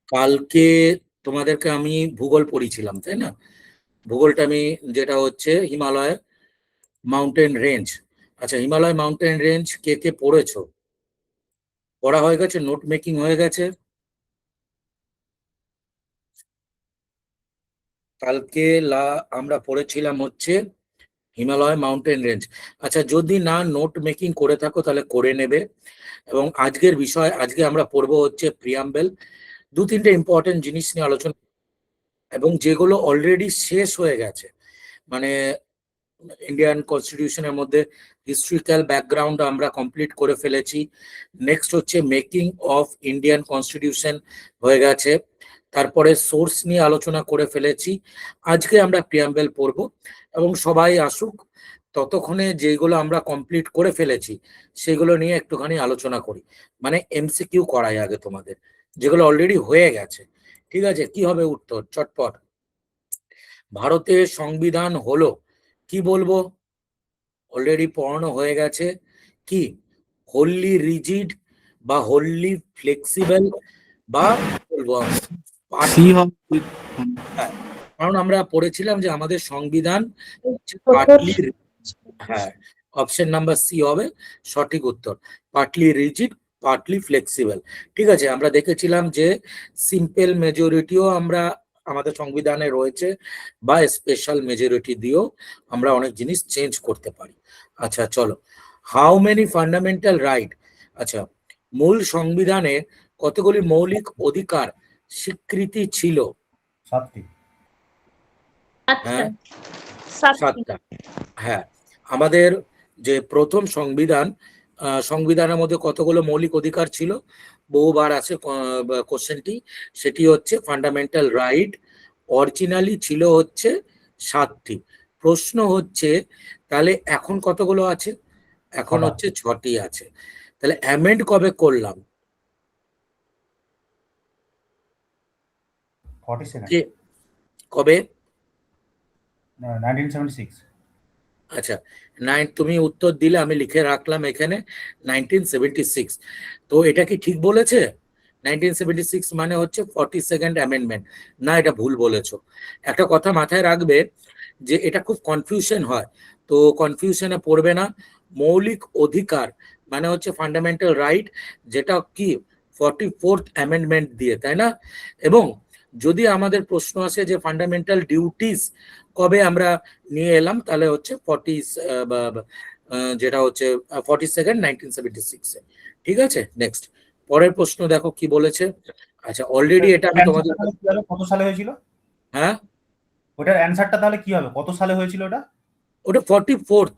কালকে তোমাদেরকে আমি ভূগোল পড়িয়েছিলাম, তাই না? ভূগোলটা আমি যেটা হচ্ছে হিমালয় মাউন্টেন রেঞ্জ। আচ্ছা, হিমালয় মাউন্টেন রেঞ্জ কে কে পড়েছো? পড়া হয়ে গেছে, নোট মেকিং হয়ে গেছে? কালকে আমরা পড়েছিলাম হচ্ছে হিমালয় মাউন্টেন রেঞ্জ। আচ্ছা, যদি না নোট মেকিং করে থাকো তাহলে করে নেবে। এবং আজকের বিষয়, আজকে আমরা পড়বো হচ্ছে প্রিয়াম্বেল। দু তিনটে ইম্পর্টেন্ট জিনিস নিয়ে আলোচনা, এবং যেগুলো অলরেডি শেষ হয়ে গেছে, মানে ইন্ডিয়ান কনস্টিটিউশনের মধ্যে হিস্ট্রিক্যাল ব্যাকগ্রাউন্ড আমরা কমপ্লিট করে ফেলেছি। নেক্সট হচ্ছে মেকিং অফ ইন্ডিয়ান কনস্টিটিউশন হয়ে গেছে। তারপরে সোর্স নিয়ে আলোচনা করে ফেলেছি। আজকে আমরা প্রিয়াম্বেল পড়ব, এবং সবাই আসুক, ততক্ষণে যেগুলো আমরা কমপ্লিট করে ফেলেছি সেগুলো নিয়ে একটুখানি আলোচনা করি। মানে এমসিকিউ করাই আগে তোমাদের, যেগুলো অলরেডি হয়ে গেছে। ঠিক আছে, কি হবে উত্তর চটপট? ভারতের সংবিধান হলো, কি বলবো? অলরেডি পড়ানো হয়ে গেছে। কি? হোললি রিজিড, বা হোললি ফ্লেক্সিবল, বা বলবো সি হবে। হ্যাঁ, কারণ আমরা পড়েছিলাম যে আমাদের সংবিধান প্রথম পার্টলি, হ্যাঁ, অপশন নাম্বার সি হবে সঠিক উত্তর। Partly rigid, partly flexible. ঠিক আছে, আমরা দেখেছিলাম যে সিম্পল মেজরিটিও আমরা আমাদের সংবিধানে রয়েছে, বা স্পেশাল মেজরিটি দিয়েও আমরা অনেক জিনিস চেঞ্জ করতে পারি। আচ্ছা চলো, হাউ মেনি ফান্ডামেন্টাল রাইট? আচ্ছা, মূল সংবিধানে কতগুলি মৌলিক অধিকার স্বীকৃতি ছিল? 7টি। হ্যাঁ, সাতটি। 7টা। হ্যাঁ, আমাদের যে প্রথম সংবিধান, সংবিধানের মধ্যে কতগুলো মৌলিক অধিকার ছিল? বহুবার আছে কোশ্চেনটি। সেটি হচ্ছে ফান্ডামেন্টাল রাইট। অরিজিনালি ছিল হচ্ছে 7টি। প্রশ্ন হচ্ছে তাহলে এখন কতগুলো আছে? এখন 6টা। হচ্ছে 6টি আছে। তাহলে অ্যামেন্ড কবে করলাম? 47 যে কবে? 1976। আচ্ছা, তুমি উত্তর দিলে, আমি লিখে রাখলাম এখানে 1976। তো এটা কি ঠিক বলেছে? 1976 মানে হচ্ছে 42nd অ্যামেন্ডমেন্ট। না, এটা ভুল বলেছো। একটা কথা মাথায় রাখবে, যে এটা খুব কনফিউশন হয়, তো কনফিউশনে পড়বে না। মৌলিক অধিকার মানে হচ্ছে ফান্ডামেন্টাল রাইট, যেটা কি 44th অ্যামেন্ডমেন্ট দিয়ে, তাই না? এবং যদি আমাদের প্রশ্ন আসে যে ফান্ডামেন্টাল ডিউটিস কবে আমরা নিয়ে এলাম, তাহলে হচ্ছে যেটা হচ্ছে 42nd 1976 এ। ঠিক আছে, নেক্সট পরের প্রশ্ন দেখো কি বলেছে। আচ্ছা, অলরেডি এটা আমি তোমাদের, কত সালে হয়েছিল? হ্যাঁ, ওটার অ্যানসারটা তাহলে কি হবে? কত সালে হয়েছিল ওটা? ওটা 44th,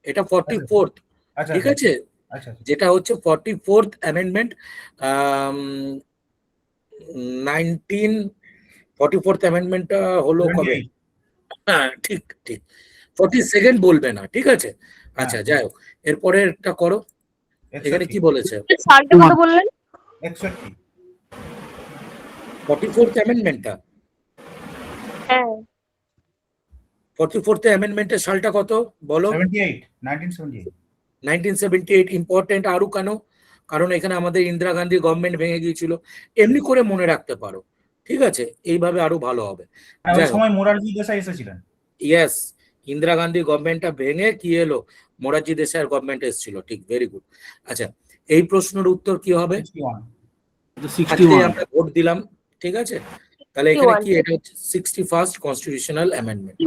এটা 44th। আচ্ছা ঠিক আচ্ছা আছে, আচ্ছা আচ্ছা। যেটা হচ্ছে 44th অ্যামেন্ডমেন্ট। 44th অ্যামেন্ডমেন্টটা হলো কবে? 78। হ্যাঁ, ঠিক ঠিক, 42nd বলবে না, ঠিক আছে। আচ্ছা, হ্যাঁ। যাই হোক, এরপরেরটা করো। এখানে 61। কি বলেছে? সালটা কত বললেন? 61। 44th অ্যামেন্ডমেন্টটা, হ্যাঁ, 44th অ্যামেন্ডমেন্টের সালটা কত বলো? 78, 1978। 1978 ইম্পর্টেন্ট আরো কেন? কারণ এখানে আমাদের ইন্দিরা গান্ধী গভর্নমেন্ট ভেঙে গিয়েছিল। এমনি করে মনে রাখতে পারো, ঠিক আছে, এইভাবে আরো ভালো হবে। ওই যাই হোক, সময় মোরারজি দেশাই এসেছিলেন। ইয়েস, ইন্দিরা গান্ধী গভর্নমেন্টটা ভেঙে কি এলো? মোরারজি দেশাইয়ের গভর্নমেন্ট এসেছিল, ঠিক, ভেরি গুড। আচ্ছা, এই প্রশ্নের উত্তর কি হবে? 61। আজকে আমরা ভোট দিলাম, ঠিক আছে। তাহলে এখানে কি, এটা হচ্ছে 61st কনস্টিটিউশনাল অ্যামেন্ডমেন্ট।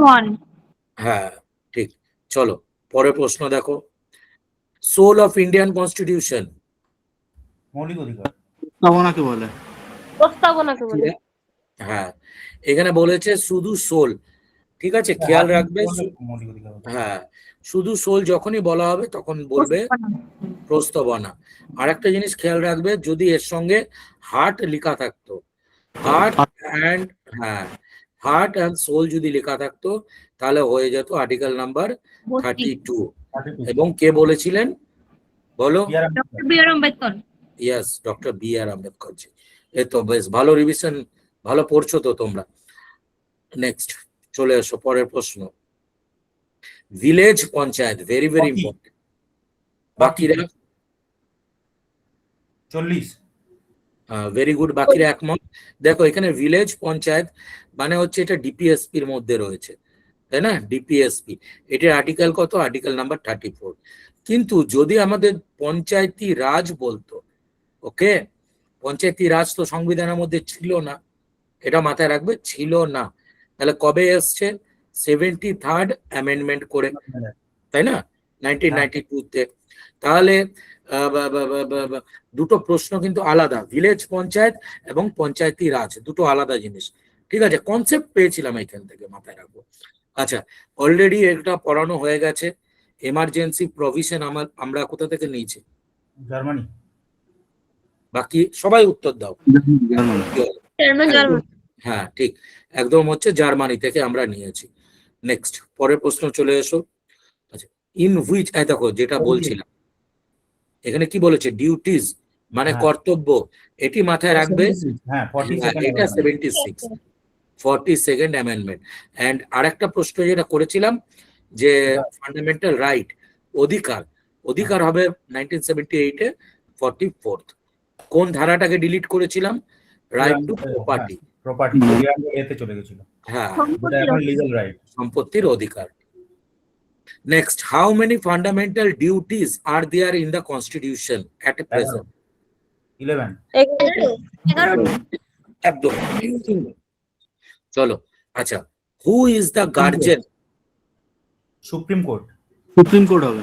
হ্যাঁ, ঠিক। চলো পরের প্রশ্ন দেখো, সোল অফ ইন্ডিয়ান কনস্টিটিউশন। মৌলিক অধিকার। প্রস্তাবনাকে বলে। প্রস্তাবনাকে বলে। হ্যাঁ, এখানে বলেছে শুধু সোল, ঠিক আছে, খেয়াল রাখবে। মৌলিক অধিকার। হ্যাঁ, শুধু সোল যখনই বলা হবে তখন বলবে প্রস্তাবনা। আর একটা জিনিস খেয়াল রাখবে, যদি এর সঙ্গে হার্ট লেখা থাকতো, হার্ট অ্যান্ড, হ্যাঁ, হার্ট অ্যান্ড সোল যদি লেখা থাকতো, তাহলে হয়ে যেত আর্টিকেল নাম্বার 32। এবং কে বলেছিলেন বলো? Doctor B R Ambedkar. Yes, doctor B R Ambedkar জি। এই তো বেশ ভালো রিভিশন, ভালো পড়ছো তো তোমরা। নেক্সট চলে এসো, পরের প্রশ্ন। Village panchayat, very very important. বাকিরা 40। ভেরি গুড, বাকিরা একমত। দেখো এখানে ভিলেজ পঞ্চায়েত মানে হচ্ছে এটা ডিপিএসপির মধ্যে রয়েছে, তাই না? ডিপিএসপি এটার আর্টিকেল কত? Article number 34। কিন্তু যদি আমাদের পঞ্চায়েতি রাজ বলতো, ওকে, পঞ্চায়েতি রাজ তো সংবিধানের মধ্যে ছিল না, এটা মাথায় রাখবে, ছিল না। তাহলে কবে এসছে? 73rd অ্যামেন্ডমেন্ট করে, তাই না? 1992-তে। তাহলে দুটো প্রশ্ন কিন্তু আলাদা, ভিলেজ পঞ্চায়েত এবং পঞ্চায়েতি রাজ দুটো আলাদা জিনিস। ঠিক আছে, কনসেপ্ট পেয়েছিলাম এখান থেকে, মাথায় রাখবো। আচ্ছা, অলরেডি এটা পড়ানো হয়ে গেছে। এমার্জেন্সি প্রভিশন আমরা কোথা থেকে নিয়েছি? জার্মানি। বাকি সবাই উত্তর দাও। জার্মান। হ্যাঁ ঠিক, একদম হচ্ছে জার্মানি থেকে আমরা নিয়েছি। নেক্সট, পরের প্রশ্ন চলে এসো। আচ্ছা, ইন হুইচ, দেখো যেটা বলছিলাম এখানে কি বলেছে, ডিউটিজ মানে কর্তব্য, এটি মাথায় রাখবে। হ্যাঁ, 42nd এটা 42nd অ্যামেন্ডমেন্ট। এন্ড আরেকটা প্রশ্ন যেটা করেছিলাম যে ফান্ডামেন্টাল রাইট, অধিকার হবে 1978-এ 44th। কোন ধারাটাকে ডিলিট করেছিলাম? Right two property. এতে চলে গেছিল। হ্যাঁ, এটা এখন লিগ্যাল রাইট, সম্পত্তির অধিকার। Next, how many fundamental duties are there in the constitution at present? 11। 11 একদম। চলো, আচ্ছা, who is the guardian? Supreme court. Supreme court হবে।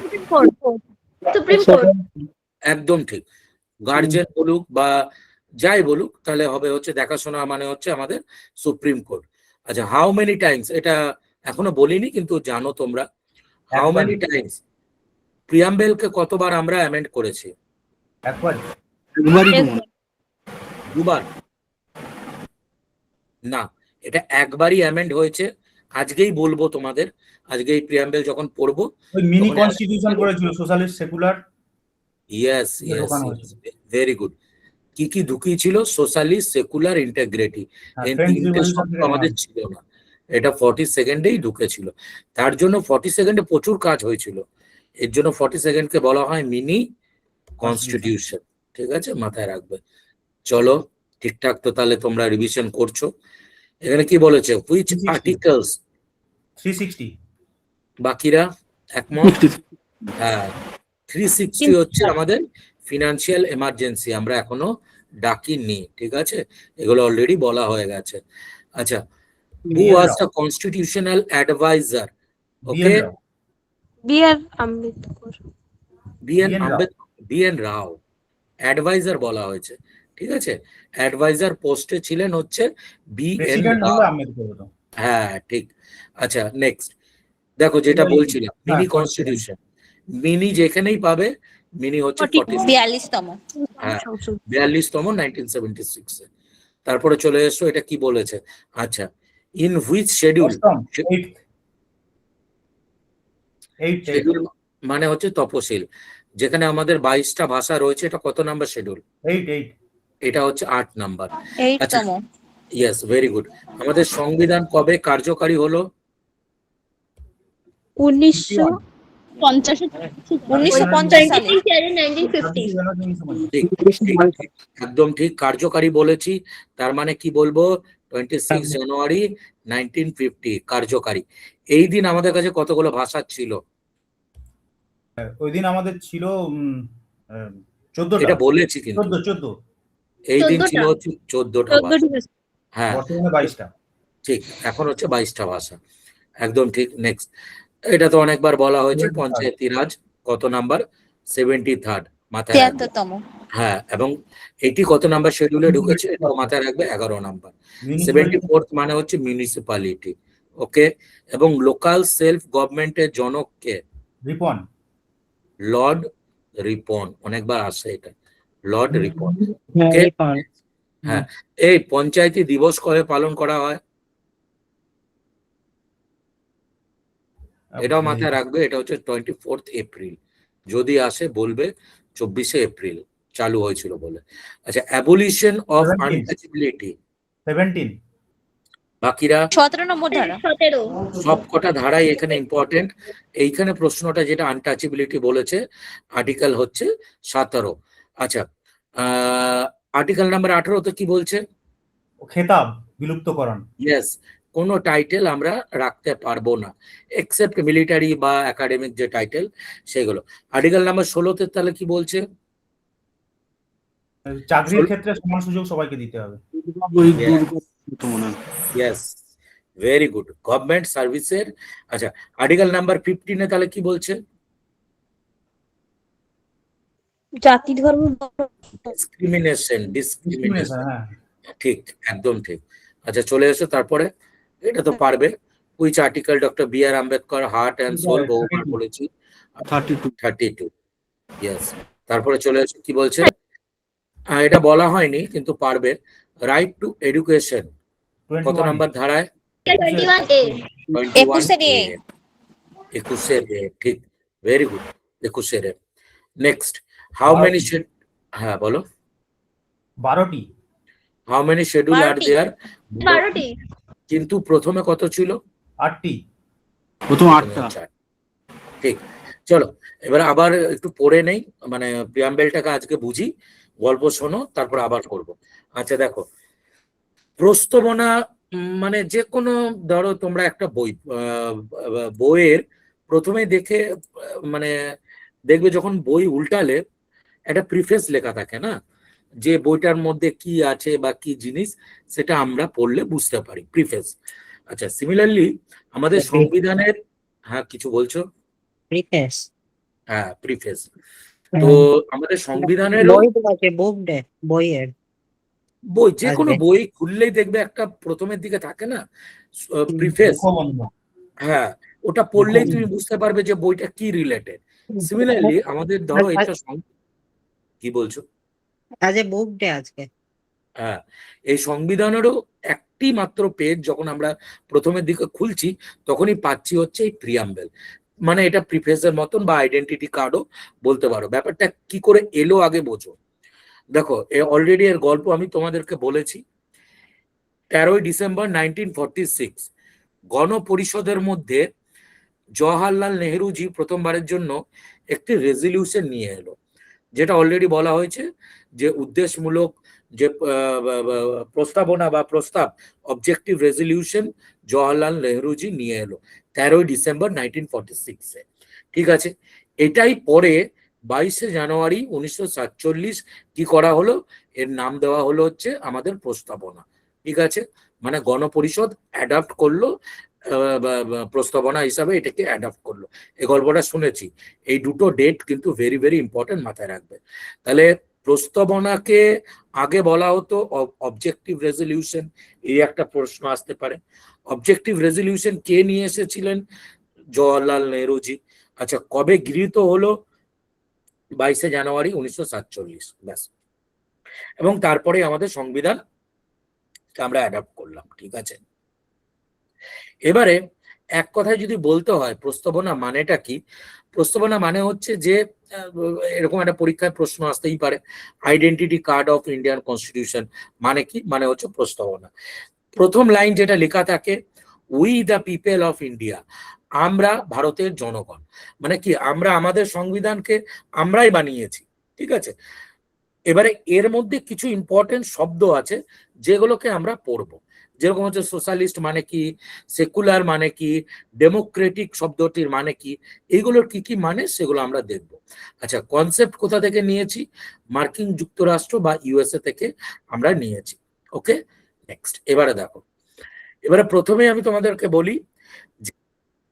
Supreme court. একদম ঠিক, গার্জেন বলুক বা যাই বলুক, তাহলে হবে হচ্ছে দেখাশোনা মানে হচ্ছে আমাদের সুপ্রিম কোর্ট। আচ্ছা, হাউ মেনি টাইমস, এটা এখনো বলিনি কিন্তু জানো তোমরা, হাউ মেনি টাইমস প্রিয়াম্বেলকে কতবার আমরা অ্যামেন্ড করেছি? একবার। দুবার না, এটা একবারই অ্যামেন্ড হয়েছে। আজকেই বলবো তোমাদের, আজকেই প্রিয়াম্বেল যখন পড়বো। ওই মিনি কনস্টিটিউশন করেছিল, socialist secular. Yes, very good. কি কি ঢুকিয়েছিল? Socialist, secular, integrity. এই তিনটে শব্দ আমাদের ছিল না, এটা 42ndেই ঢুকেছিল। তার জন্য 42ndে প্রচুর কাজ হয়েছিল, এর জন্য 42nd-কে বলা হয় মিনি কনস্টিটিউশন। ঠিক আছে, মাথায় রাখবে। চলো, ঠিকঠাক তো তাহলে তোমরা রিভিশন করছো। এখানে কি বলেছে? Which articles? 360। বাকিরা একমত? হ্যাঁ, 360 হচ্ছে আমাদের ফিনান্সিয়াল এমার্জেন্সি, আমরা এখনো ডাকিনি। ঠিক আছে, এগুলো অলরেডি বলা হয়ে গেছে। আচ্ছা, who was the constitutional adviser? Okay, B R. Ambedkar. B N. Rao, adviser বলা হয়েছে। ঠিক আছে, অ্যাডভাইজার পোস্টে ছিলেন হচ্ছে বি.এন. রাও। হ্যাঁ ঠিক। আচ্ছা, নেক্সট দেখো যেটা বলছিলাম, মিনি কনস্টিটিউশন। মিনি যেখানেই পাবে, মিনি হচ্ছে 42তম। হ্যাঁ, 42তম 1976-এ। তারপরে চলে এসো, এটা কি বলেছে? আচ্ছা, ইন হুইচ শিডিউল? শিডিউল মানে হচ্ছে তপশিল, যেখানে আমাদের 22টা ভাষা রয়েছে। এটা কত নাম্বার শিডিউল? 8। এটা হচ্ছে 8 নাম্বার। 8তম। Yes, very good. আমাদের সংবিধান কবে কার্যকারী হলো? 1950 সালে। 1950। একদম ঠিক, কার্যকারী বলেছি। তার মানে কি বলবো? 26 জানুয়ারি 1950 কার্যকারী। এই দিন আমাদের কাছে কতগুলো ভাষা ছিল? ওই দিন আমাদের ছিল 14টা। এটা বলেছি কিন্তু 14। এই দিন ছিল হচ্ছে 14টা ভাষা। হ্যাঁ, বর্তমানে 22টা। ঠিক, এখন হচ্ছে 22টা ভাষা। একদম ঠিক। নেক্সট, এটা তো অনেকবার বলা হয়েছে, পঞ্চায়েতি রাজ কত নাম্বার? 73rd, মাথায় রাখবে। 73তম। হ্যাঁ, এবং এটি কত নাম্বার শিডিউলে ঢুকেছে? এটা মাথায় রাখবে, 11 নাম্বার। 74th মানে হচ্ছে মিউনিসিপ্যালিটি। ওকে, এবং লোকাল সেলফ গভর্নমেন্টের জনককে? রিপন। লর্ড রিপন, অনেকবার আসে এটা, লর্ড রিপন। হ্যাঁ, এই পঞ্চায়েতি দিবস কবে পালন করা হয়? এটাও মাথায় রাখবে, এটা হচ্ছে 24th এপ্রিল। যদি আসে বলবে 24শে এপ্রিল চালু হয়েছিল বলে। আচ্ছা, অ্যাবলিশন অফ আনটাচেবিলিটি? 17। বাকিরা? 17 নম্বর ধারা। 17। সবকটা ধারাই এখানে ইম্পর্টেন্ট। এইখানে প্রশ্নটা যেটা আনটাচেবিলিটি বলেছে, আর্টিকেল হচ্ছে 17। আচ্ছা, আর্টিকেল নাম্বার 18 তে কি বলছে? খেতাব বিলুপ্তকরণ। ইয়েস, কোনো টাইটেল আমরা রাখতে পারবো না এক্সেপ্ট মিলিটারি বা একাডেমিক যে টাইটেল সেগুলো। আর্টিকেল নাম্বার 16 তাহলে কি বলছে? চাকরির ক্ষেত্রে সমান সুযোগ সবাইকে দিতে হবে। ওই Yes. দুর্গা মনে হয়। Yes, very good. গভর্নমেন্ট সার্ভিসের। আচ্ছা, আর্টিকেল নাম্বার 15 তাহলে কি বলছে? জাতি ধর্ম ডিসক্রিমিনেশন। ডিসক্রিমিনেশন, হ্যাঁ। ঠিক, একদম ঠিক। আচ্ছা, চলে এসো তারপরে। এটা তো পারবে। Which article Doctor B R Ambedkar heart and soul বহুবার বলেছি। 32 32, ইয়েস। তারপরে চলে এসো, কি বলছে? এটা বলা হয়নি কিন্তু পারবে। রাইট টু এডুকেশন কত 21 নাম্বার ধারায়? 21A 21 A। 21 A, ঠিক, very good. 21 A। Next, how many হ্যাঁ বলো। 12টি। হাউ মেনি শিডিউল আর 12টি। দেয়ার? 12টি কিন্তু প্রথমে কত ছিল? 8টি। প্রথম 8টা। ঠিক। চলো এবার আবার একটু পড়ে নেই, মানে প্রিয়াম্বেলটাকে আজকে বুঝি, গল্প শোনো, তারপর আবার করব। আচ্ছা দেখো, প্রস্তাবনা মানে যে কোনো, ধরো তোমরা একটা বইয়ের প্রথমে দেখে মানে দেখবে যখন বই উল্টালে একটা প্রিফেস লেখা থাকে না, যে বইটার মধ্যে কি আছে বা কি জিনিস সেটা আমরা পড়লে বুঝতে পারি, প্রিফেস। আচ্ছা, সিমিলারলি আমাদের সংবিধানের, হ্যাঁ কিছু বলছো? প্রিফেস হ্যাঁ, প্রিফেস। তো আমাদের সংবিধানের বই তো আছে, বুক ডে বইয়ের বই, যে কোনো আসবে। বই খুললেই দেখবে একটা প্রথমের দিকে থাকে না প্রিফেস। মুখবন্ধ। হ্যাঁ, ওটা পড়লেই তুমি বুঝতে পারবে যে বইটা কি রিলেটেড। সিমিলারলি আমাদের ধরো এটা কি বলছো? আজ বুক ডে আজকে। হ্যাঁ, এই সংবিধানেরও একটি মাত্র পেজ যখন আমরা প্রথমের দিকে খুলছি তখনই পাচ্ছি হচ্ছে এই প্রিয়াম্বেল, মানে এটা প্রিফেসের মতন বা আইডেন্টিটি কার্ডও বলতে পারো। ব্যাপারটা কি করে এলো আগে বোঝো। দেখো, অলরেডি এর গল্প আমি তোমাদেরকে বলেছি। 13ই ডিসেম্বর 1946 গণপরিষদের মধ্যে জওহরলাল নেহরুজি প্রথমবারের জন্য একটি রেজলিউশন নিয়ে এলো, যেটা অলরেডি বলা হয়েছে যে উদ্দেশ্যমূলক যে প্রস্তাবনা বা প্রস্তাব, অবজেক্টিভ রেজলিউশন জওহরলাল নেহরুজি নিয়ে এলো 13ই ডিসেম্বর 1946-এ। ঠিক আছে, এটাই পরে 22শে জানুয়ারি 1947 কি করা হলো, এর নাম দেওয়া হলো হচ্ছে আমাদের প্রস্তাবনা। ঠিক আছে, মানে গণপরিষদ অ্যাডাপ্ট করলো, প্রস্তাবনা হিসাবে এটাকে অ্যাডাপ্ট করলো। এই গল্পটা শুনেছি। এই দুটো ডেট কিন্তু ভেরি ভেরি ইম্পর্টেন্ট, মাথায় রাখবে। তাহলে প্রস্তাবনাকে আগে বলা হতো অবজেক্টিভ রেজলিউশন, এই একটা প্রশ্ন আসতে পারে। অবজেক্টিভ রেজলিউশন কে নিয়ে এসেছিলেন? জওহরলাল নেহরুজি। আচ্ছা, কবে গৃহীত হলো? 22শে জানুয়ারি 1947, ব্যাস। এবং তারপরে আমাদের সংবিধান আমরা অ্যাডাপ্ট করলাম। ঠিক আছে, এবারে এক কথায় যদি বলতে হয় প্রস্তাবনা মানেটা কি, প্রস্তাবনা মানে হচ্ছে যে এরকম একটা পরীক্ষায় প্রশ্ন আসতেই পারে, identity card of Indian constitution মানে কি? মানে হচ্ছে প্রস্তাবনা। প্রথম লাইন যেটা লেখা থাকে, we the people of India, আমরা ভারতের জনগণ, মানে কি আমরা আমাদের সংবিধানকে আমরাই বানিয়েছি। ঠিক আছে, এবারে এর মধ্যে কিছু ইম্পর্টেন্ট শব্দ আছে যেগুলোকে আমরা পড়বো, যেরকম হচ্ছে সোশ্যালিস্ট মানে কি, সেকুলার মানে কি, ডেমোক্রেটিক শব্দটির মানে কি, এইগুলোর কি কি মানে সেগুলো আমরা দেখব। আচ্ছা, কনসেপ্ট কোথা থেকে নিয়েছি? মার্কিন যুক্তরাষ্ট্র বা ইউএসএ থেকে আমরা নিয়েছি। ওকে, নেক্সট। এবারে দেখো, এবারে প্রথমে আমি তোমাদেরকে বলি যে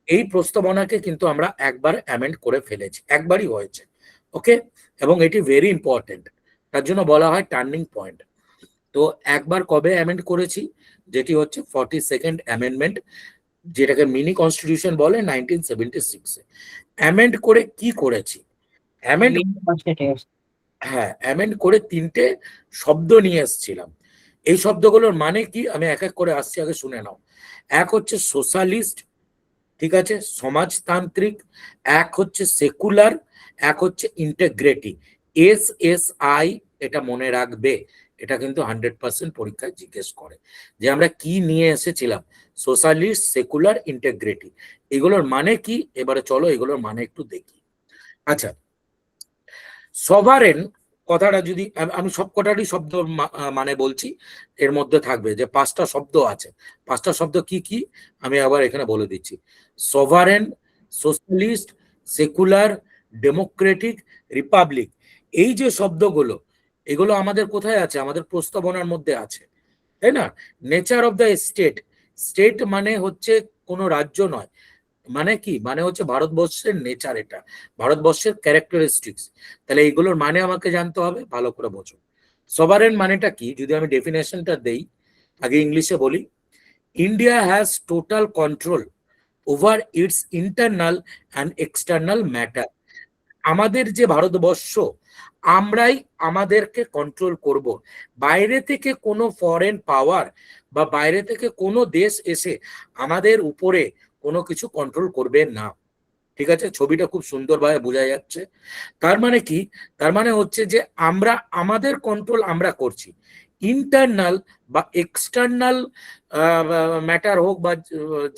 এই প্রস্তাবনাকে কিন্তু আমরা একবার অ্যামেন্ড করে ফেলেছি, একবারই হয়েছে। ওকে, এবং এটি ভেরি ইম্পর্টেন্ট, তার জন্য বলা হয় টার্নিং পয়েন্ট। তো একবার কবে অ্যামেন্ড করেছি? যেটি হচ্ছে 42nd অ্যামেন্ডমেন্ট, যেটাকে মিনি কনস্টিটিউশন বলে, 1976-এ। অ্যামেন্ড করে কি করেছি? অ্যামেন্ড, হ্যাঁ, অ্যামেন্ড করে 3টে শব্দ নিয়ে এসেছিলাম। এই শব্দগুলোর মানে কি আমি এক এক করে আসছি, আগে শুনে নাও। এক হচ্ছে সোশ্যালিস্ট, ঠিক আছে, সমাজতান্ত্রিক। এক হচ্ছে সেকুলার, এক হচ্ছে ইন্টিগ্রেটি। SSI, এটা মনে রাখবে, এটা কিন্তু 100% পরীক্ষায় জিজ্ঞেস করে যে আমরা কি নিয়ে এসেছিলাম, সোশ্যালিস্ট, সেকুলার, ইন্টিগ্রেটি, এগুলোর মানে কি? এবারে চলো এগুলোর মানে একটু দেখি। আচ্ছা, সভারেন কথাটা যদি আমি সব কটারই শব্দ মানে বলছি, এর মধ্যে থাকবে যে 5টা শব্দ আছে। 5টা শব্দ কি কি আমি আবার এখানে বলে দিচ্ছি। Sovereign, socialist, secular, democratic, Republic. এই যে শব্দগুলো, এগুলো আমাদের কোথায় আছে? আমাদের প্রস্তাবনার মধ্যে আছে, তাই না? Nature of the state, state মানে হচ্ছে কোনো রাজ্য নয়, মানে কি, মানে হচ্ছে ভারতবর্ষের নেচার, এটা ভারতবর্ষের ক্যারেক্টারিস্টিক্স। তাহলে এইগুলোর মানে আমাকে জানতে হবে, ভালো করে বোঝো। সভারেন মানেটা কি, যদি আমি ডেফিনেশনটা দেই, আগে ইংলিশে বলি। India has total control over it's internal and external matter. আমাদের যে ভারতবর্ষ, আমরাই আমাদেরকে কন্ট্রোল করব। বাইরে থেকে কোনো ফরেন পাওয়ার বা বাইরে থেকে কোনো দেশ এসে আমাদের উপরে কোনো কিছু কন্ট্রোল করবে না। ঠিক আছে, ছবিটা খুব সুন্দরভাবে বোঝা যাচ্ছে। তার মানে কি? তার মানে হচ্ছে যে আমরা আমাদের কন্ট্রোল আমরা করছি। ইন্টারনাল বা এক্সটার্নাল ম্যাটার হোক বা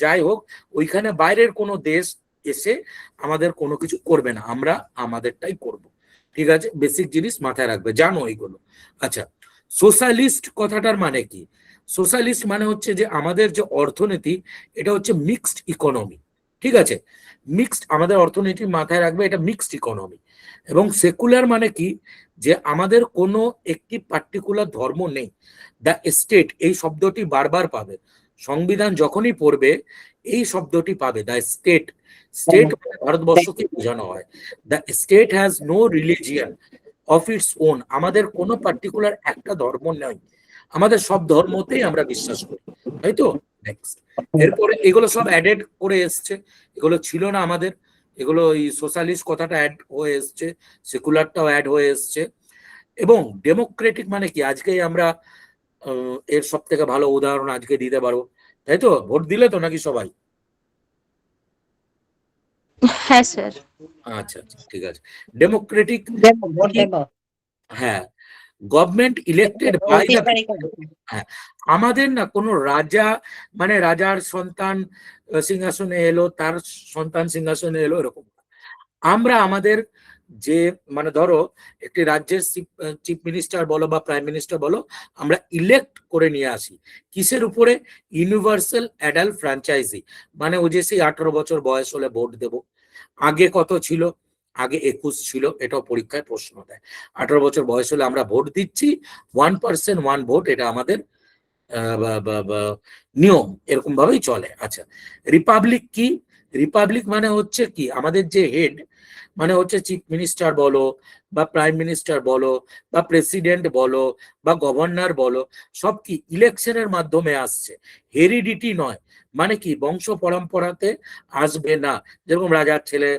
যাই হোক, ওইখানে বাইরের কোনো দেশ এসে আমাদের কোনো কিছু করবে না, আমরা আমাদেরটাই করব। ঠিক আছে, বেসিক জিনিস মাথায় রাখবে, জানো এইগুলো। আচ্ছা, সোশ্যালিস্ট কথাটার মানে কি? সোশ্যালিস্ট মানে হচ্ছে যে আমাদের যে অর্থনীতি, এটা হচ্ছে মিক্সড ইকোনমি। ঠিক আছে, মিক্সড, আমাদের অর্থনীতি মাথায় রাখবে, এটা মিক্সড ইকোনমি। এবং সেকুলার মানে কি, যে আমাদের কোনো একটি পার্টিকুলার ধর্ম নেই। দ্য স্টেট, এই শব্দটি বারবার পাবে, সংবিধান যখনই পড়বে এই শব্দটি পাবে, দ্য স্টেট। স্টেট মানে ভারতবর্ষকে বোঝানো হয়। The state has no religion of its own, আমাদের কোনো পার্টিকুলার একটা ধর্ম নেই, আমাদের সব ধর্মতেই আমরা বিশ্বাস করি, তাই তো? নেক্সট, এরপরে এগুলো সব অ্যাডেড করে এসছে, এগুলো ছিল না আমাদের, এগুলো এই সোশ্যালিস্ট কথাটা অ্যাড হয়ে এসছে, সেকুলারটাও অ্যাড হয়ে এসছে। এবং ডেমোক্রেটিক মানে কি, আজকেই আমরা এর সব থেকে ভালো উদাহরণ আজকে দিতে পারবো, তাই তো? ভোট দিলে তো নাকি সবাই? হ্যাঁ স্যার। আচ্ছা আচ্ছা, ঠিক আছে। ডেমোক্রেটিক, ভোট দেব। হ্যাঁ, গভর্নমেন্ট ইলেক্টেড বাই দ্য, 29 তারিখে। হ্যাঁ, আমাদের না কোনো রাজা মানে রাজার সন্তান সিংহাসনে এলো, তার সন্তান সিংহাসনে এলো, এরকম না। আমরা আমাদের যে, মানে ধরো একটি রাজ্যের চিফ মিনিস্টার বলো বা প্রাইম মিনিস্টার বলো, আমরা ইলেক্ট করে নিয়ে আসি কিসের উপরে? ইউনিভার্সাল অ্যাডাল্ট ফ্র্যাঞ্চাইজি, মানে ও যে সেই 18 বছর বয়স হলে ভোট দেব। আগে কত ছিল? আগে 21 ছিল, এটাও পরীক্ষায় প্রশ্ন দেয়। 18 বছর বয়স হলে আমরা ভোট দিচ্ছি, 1 পার্সন 1 ভোট, এটা আমাদের নিয়ম, এরকম ভাবেই চলে। আচ্ছা, রিপাবলিক কি? রিপাবলিক মানে হচ্ছে কি, আমাদের যে হেড, মানে হচ্ছে চিফ মিনিস্টার বলো বা প্রাইম মিনিস্টার বলো বা প্রেসিডেন্ট বলো বা গভর্নর বলো, সব কি ইলেকশনের মাধ্যমে আসছে, হেরিডিটি নয়। মানে কি, বংশ পরম্পরাতে আসবে না, যেরকম রাজার ছেলে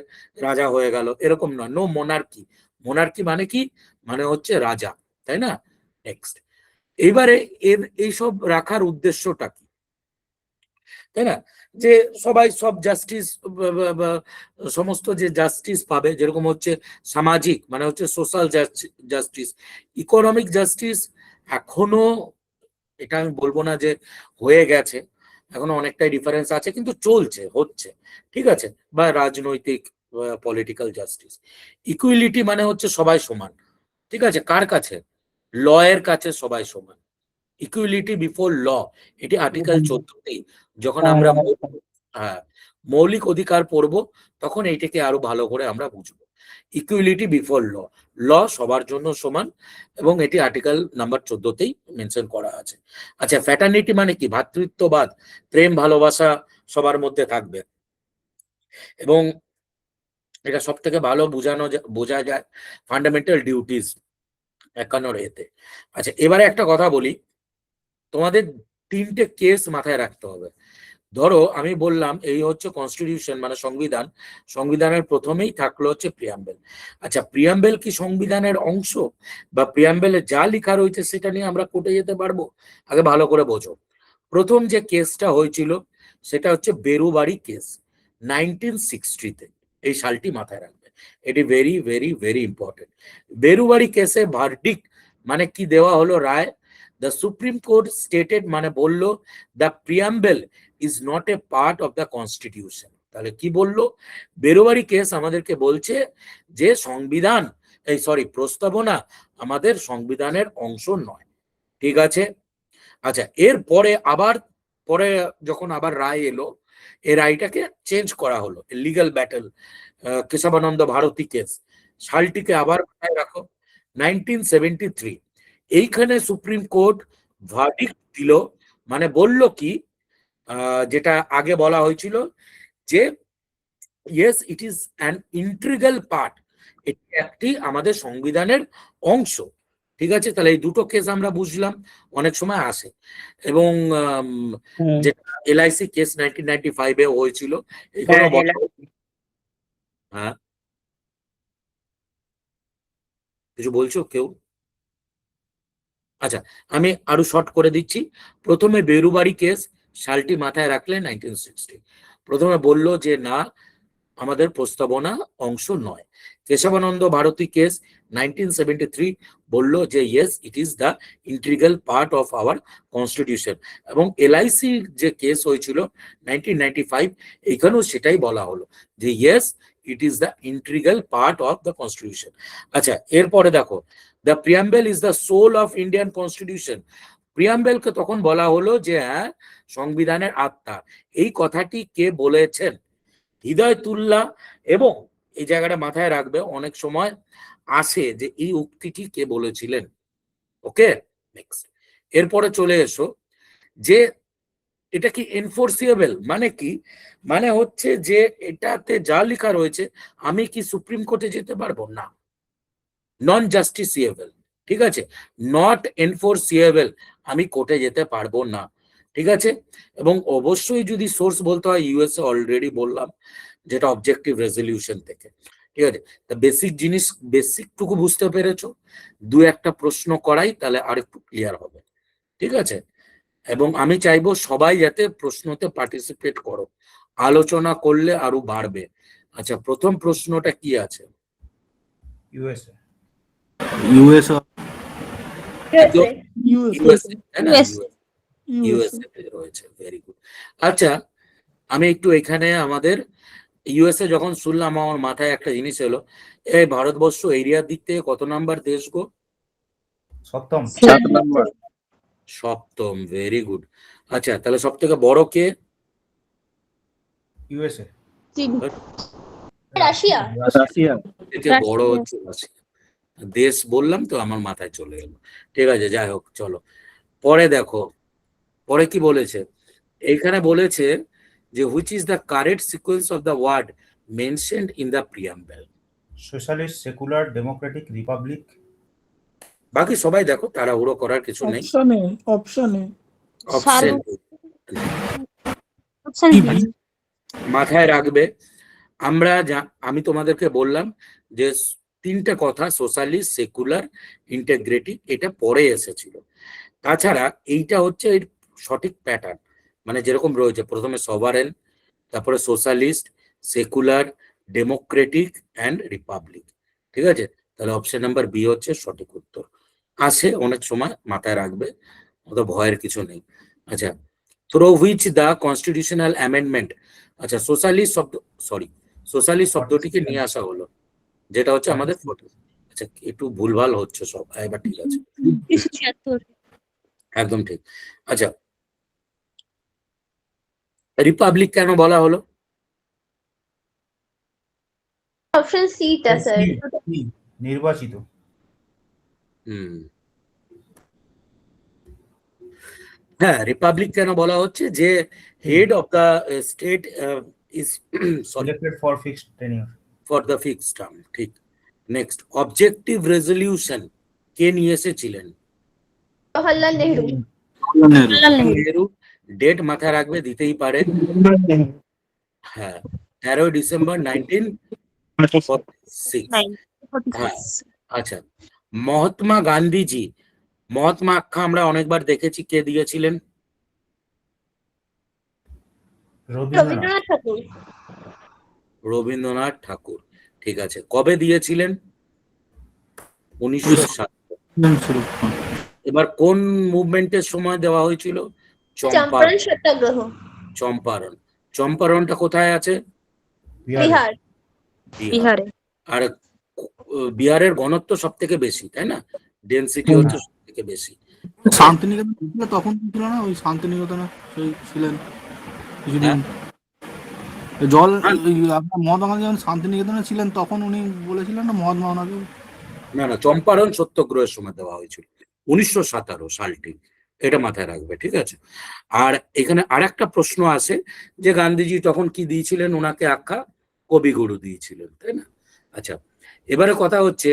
রাজা হয়ে গেল এরকম নয়। No monarchy. মোনার্কি মানে কি, মানে হচ্ছে রাজা, তাই না? নেক্সট, এইবারে এর এইসব রাখার উদ্দেশ্যটা কি, তাই না? যে সবাই সব জাস্টিস, সমস্ত যে জাস্টিস পাবে, যেরকম হচ্ছে সামাজিক মানে হচ্ছে সোশ্যাল জাস্টিস, ইকোনমিক জাস্টিস, এখনো এটা আমি বলবো না যে হয়ে গেছে, এখনো অনেকটাই ডিফারেন্স আছে, কিন্তু চলছে, হচ্ছে, ঠিক আছে। বা রাজনৈতিক পলিটিক্যাল জাস্টিস। ইকুইলিটি মানে হচ্ছে সবাই সমান, ঠিক আছে, কার কাছে? ল এর কাছে সবাই সমান। ইকুইলিটি বিফোর ল, এটি আর্টিকেল 14তেই, যখন আমরা হ্যাঁ মৌলিক অধিকার পড়বো, তখন এইটাকে আরো ভালো করে আমরা বুঝবো। ইকুইলিটি বিফোর ল, ল সবার জন্য সমান, এবং এটি আর্টিকেল নাম্বার 14তেই মেনশন করা আছে। আচ্ছা, ফ্যাটার্নিটি মানে কি? ভ্রাতৃত্ববাদ, প্রেম ভালোবাসা সবার মধ্যে থাকবে, এবং এটা সব থেকে ভালো বোঝা যায় ফান্ডামেন্টাল ডিউটিস 51 এতে। আচ্ছা, এবারে একটা কথা বলি, তোমাদের 3টে কেস মাথায় রাখতে হবে। ধরো আমি বললাম এই হচ্ছে কনস্টিটিউশন মানে সংবিধান, সংবিধানের প্রথমেই থাকলো হচ্ছে প্রিয়াম্বেল। আচ্ছা, প্রিয়াম্বেল কি সংবিধানের অংশ, বা প্রিয়াম্বেলে যা লেখা রয়েছে সেটা নিয়ে আমরা কোর্টে যেতে পারবো? আগে ভালো করে বোঝো। প্রথম যে কেসটা হয়েছিল সেটা হচ্ছে বেরুবাড়ি কেস, 1960-তে, এই সালটি মাথায় রাখবে, এটি very very very important. Berubari কেসে ভার্ডিক্ট মানে কি দেওয়া হলো রায়, দ্য সুপ্রিম কোর্ট স্টেটেড মানে বললো the preamble is not a part of the constitution. তাহলে কি বললো? বেরোবারি কেস আমাদেরকে বলছে যে সংবিধান প্রস্তাবনা আমাদের সংবিধানের অংশ নয়। ঠিক আছে। আচ্ছা, এর পরে যখন আবার রায় এলো, এই রায়টাকে চেঞ্জ করা হলো, legal battle, Kesavananda Bharati case, সালটিকে আবার মাথায় রাখো 1973। এইখানে সুপ্রিম কোর্ট ভার্ডিক্ট দিল, মানে বলল কি, যেটা আগে বলা হয়েছিল যে yes it is an integral part, এটি একটি আমাদের সংবিধানের অংশ। ঠিক আছে, তাহলে এই দুটো কেস আমরা বুঝলাম অনেক সময় আসে। এবং যেটা এলআইসি কেস 1995-এ হয়েছিল, এখানেও বলা হ্যাঁ, কিছু বলছো কেউ? আচ্ছা, আমি আরো শর্ট করে দিচ্ছি। প্রথমে বেরুবাড়ি কেস, সালটি মাথায় রাখলে 1960। প্রথমে বলল যে না, আমাদের প্রস্তাবনা অংশ নয়। কেশবানন্দ ভারতী কেস 1973 বলল যে yes it is the integral part of our constitution. এবং এলআইসি যে কেস হয়েছিল 1995, এখানেও সেটাই বলা হলো যে yes it is the integral part of the constitution. আচ্ছা, এরপরে দেখো, the preamble is the soul of Indian constitution. প্রিয়াম্বেলকে তখন বলা হলো যে হ্যাঁ, সংবিধানের আত্মা। এই কথাটি কে বলেছেন? হিদায়তুল্লাহ। এবং এই জায়গাটা মাথায় রাখবে, অনেক সময় আসে যে এই উক্তিটি কে বলেছিলেন। ওকে, নেক্সট। এরপরে চলে এসো যে এটা কি এনফোর্সিয়েবল, মানে কি, মানে হচ্ছে যে এটাতে যা লেখা রয়েছে আমি কি সুপ্রিম কোর্টে যেতে পারবো না, নন জাস্টিসিয়েবল। ঠিক আছে, নট এনফোর্সিয়েবল, আমি কোর্টে যেতে পারবো না। ঠিক আছে, এবং অবশ্যই যদি সোর্স বলতে হয় ইউএসএ, অলরেডি বললাম, যেটা অবজেক্টিভ রেজলিউশন থেকে। ঠিক আছে, তা বেসিক জিনিস, বেসিকটুকু বুঝতে পেরেছো? দু একটা প্রশ্ন করাই, তাহলে আর একটু ক্লিয়ার হবে। ঠিক আছে, এবং আমি চাইবো সবাই যাতে প্রশ্নতে পার্টিসিপেট করো, আলোচনা করলে আরো বাড়বে। আচ্ছা, প্রথম প্রশ্নটা কি আছে? ইউএসএ। ইউএস ইউএসএ, তাই না? US ইউএসএ রয়েছে, ভেরি গুড। আচ্ছা, আমি একটু এখানে আমাদের ইউএসএ যখন শুনলাম, আমার মাথায় একটা জিনিস এলো, এই ভারতবর্ষ এরিয়ার দিক থেকে কত নাম্বার দেশ গো? সপ্তম। 7 নম্বর। সপ্তম, ভেরি গুড। আচ্ছা, তাহলে সব থেকে বড় কে? ইউএসএ। রাশিয়া। রাশিয়া। থেকে বড় হচ্ছে রাশিয়া। দেশ বললাম তো, আমার মাথায় চলে গেল। ঠিক আছে, যাই হোক, চলো পরে দেখো, পরে কি বলেছে। এইখানে বলেছে যে which is the correct sequence of the word mentioned in the preamble. Socialist, secular, democratic, republic. বাকি সবাই দেখো, তাড়াহুড়ো করার কিছু নেই। অপশন অপশন মাথায় রাখবে। আমি তোমাদেরকে বললাম যে তিনটে কথা, সোশ্যালিস্ট, সেকুলার, ইন্টিগ্রিটি, এটা পরে এসেছিল। তাছাড়া এইটা হচ্ছে এর সঠিক প্যাটার্ন, মানে যেরকম রয়েছে, প্রথমে সভারেন, তারপরে socialist, secular, Democratic and Republic. ঠিক আছে, তাহলে অপশন নাম্বার বি হচ্ছে সঠিক উত্তর। আসে অনেক সময়, মাথায় রাখবে, অত ভয়ের কিছু নেই। আচ্ছা, through which the constitutional amendment. আচ্ছা, সোশ্যালিস্ট শব্দটিকে নিয়ে আসা হলো, যেটা হচ্ছে আমাদের আচ্ছা, একটু ভুলভাল হচ্ছে সব, এবার ঠিক আছে, একদম ঠিক। আচ্ছা, রিপাবলিক কেন বলা হলো? অপশন সি টা স্যার। নির্বাচিত। হ্যাঁ, রিপাবলিক কেন বলা হচ্ছে যে head of the state is Elected for fixed tenure. For the fixed term. ঠিক। নেক্সট, অবজেক্টিভ রেজলিউশন কে নিয়ে এসেছিলেন? জওহরলাল নেহরু। নেহরু। ডেট মাথায় রাখবে, দিতেই পারে। হ্যাঁ, 13 ডিসেম্বর 1946। হ্যাঁ, আচ্ছা, মহাত্মা গান্ধীজি, মহাত্মা আখ্যা আমরা অনেকবার দেখেছি, কে দিয়েছিলেন? রবীন্দ্রনাথ ঠাকুর। রবীন্দ্রনাথ ঠাকুর। ঠিক আছে, কবে দিয়েছিলেন? 1907। এবার কোন মুভমেন্টের সময় দেওয়া হয়েছিল? চম্পারণ সত্যাগ্রহ। চম্পারণটা কোথায় আছে? বিহার। বিহারে। আর বিহারের ঘনত্ব সব থেকে বেশি, তাই না? ডেন্সিটি হচ্ছে সব থেকে বেশি। শান্তিনিকেতন ছিল তখন ছিল না, ওই শান্তিনিকেতনে সেই ছিলেন কিছুদিন। জল আপনার মহাত্মা গান্ধী যখন শান্তিনিকেতনে ছিলেন তখন উনি বলেছিলেন না মহাত্মা ওনাকে। না, চম্পারণ সত্যাগ্রহের সময় দেওয়া হয়েছিল 1917 সালটি, এটা মাথায় রাখবে, ঠিক আছে? আর এখানে আরেকটা প্রশ্ন আছে যে গান্ধীজি তখন কি দিয়েছিলেন ওনাকে আখ্যা? কবিগুরু দিয়েছিলেন, তাই না? আচ্ছা, এবারে কথা হচ্ছে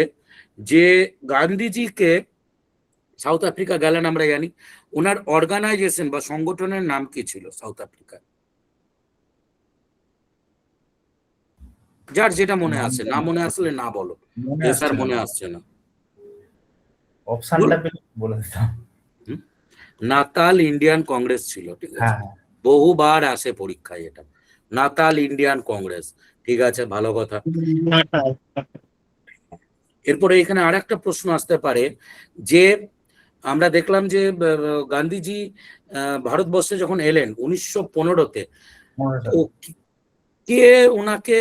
যে গান্ধীজিকে সাউথ আফ্রিকা গেলেন আমরা জানি, ওনার অর্গানাইজেশন বা সংগঠনের নাম কি ছিল সাউথ আফ্রিকা? যার যেটা মনে আসে, না মনে আসলে না বলো, স্যার মনে আসছে না, অপশনটা বলে দিতাম। নাতাল ইন্ডিয়ান কংগ্রেস ছিল, ঠিক আছে? হ্যাঁ, বহুবার আসে পরীক্ষায় এটা, নাতাল ইন্ডিয়ান কংগ্রেস, ঠিক আছে, ভালো কথা। এরপরে এখানে আরেকটা প্রশ্ন আসতে পারে যে আমরা দেখলাম যে গান্ধীজি ভারতবর্ষে যখন এলেন 1915-তে, তো কে ওনাকে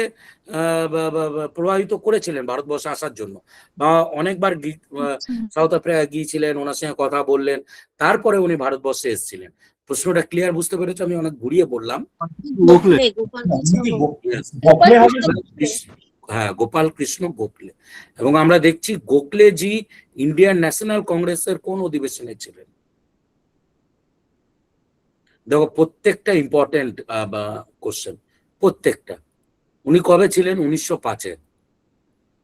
প্রভাবিত করেছিলেন ভারতবর্ষে আসার জন্য, বা অনেকবার সাউথ আফ্রিকা গিয়েছিলেন, ওনার সঙ্গে কথা বললেন, তারপরে উনি ভারতবর্ষে এসেছিলেন? প্রশ্নটা ক্লিয়ার বুঝতে পেরেছো? আমি অনেক ঘুরিয়ে বললাম। গোখলে। হ্যাঁ, গোপাল কৃষ্ণ গোখলে। এবং আমরা দেখছি গোখলে জি ইন্ডিয়ান ন্যাশনাল কংগ্রেসের কোন অধিবেশনে ছিলেন? দেখো, প্রত্যেকটা ইম্পর্টেন্ট কোশ্চেন, প্রত্যেকটা। উনি কবে ছিলেন? 1905-এ,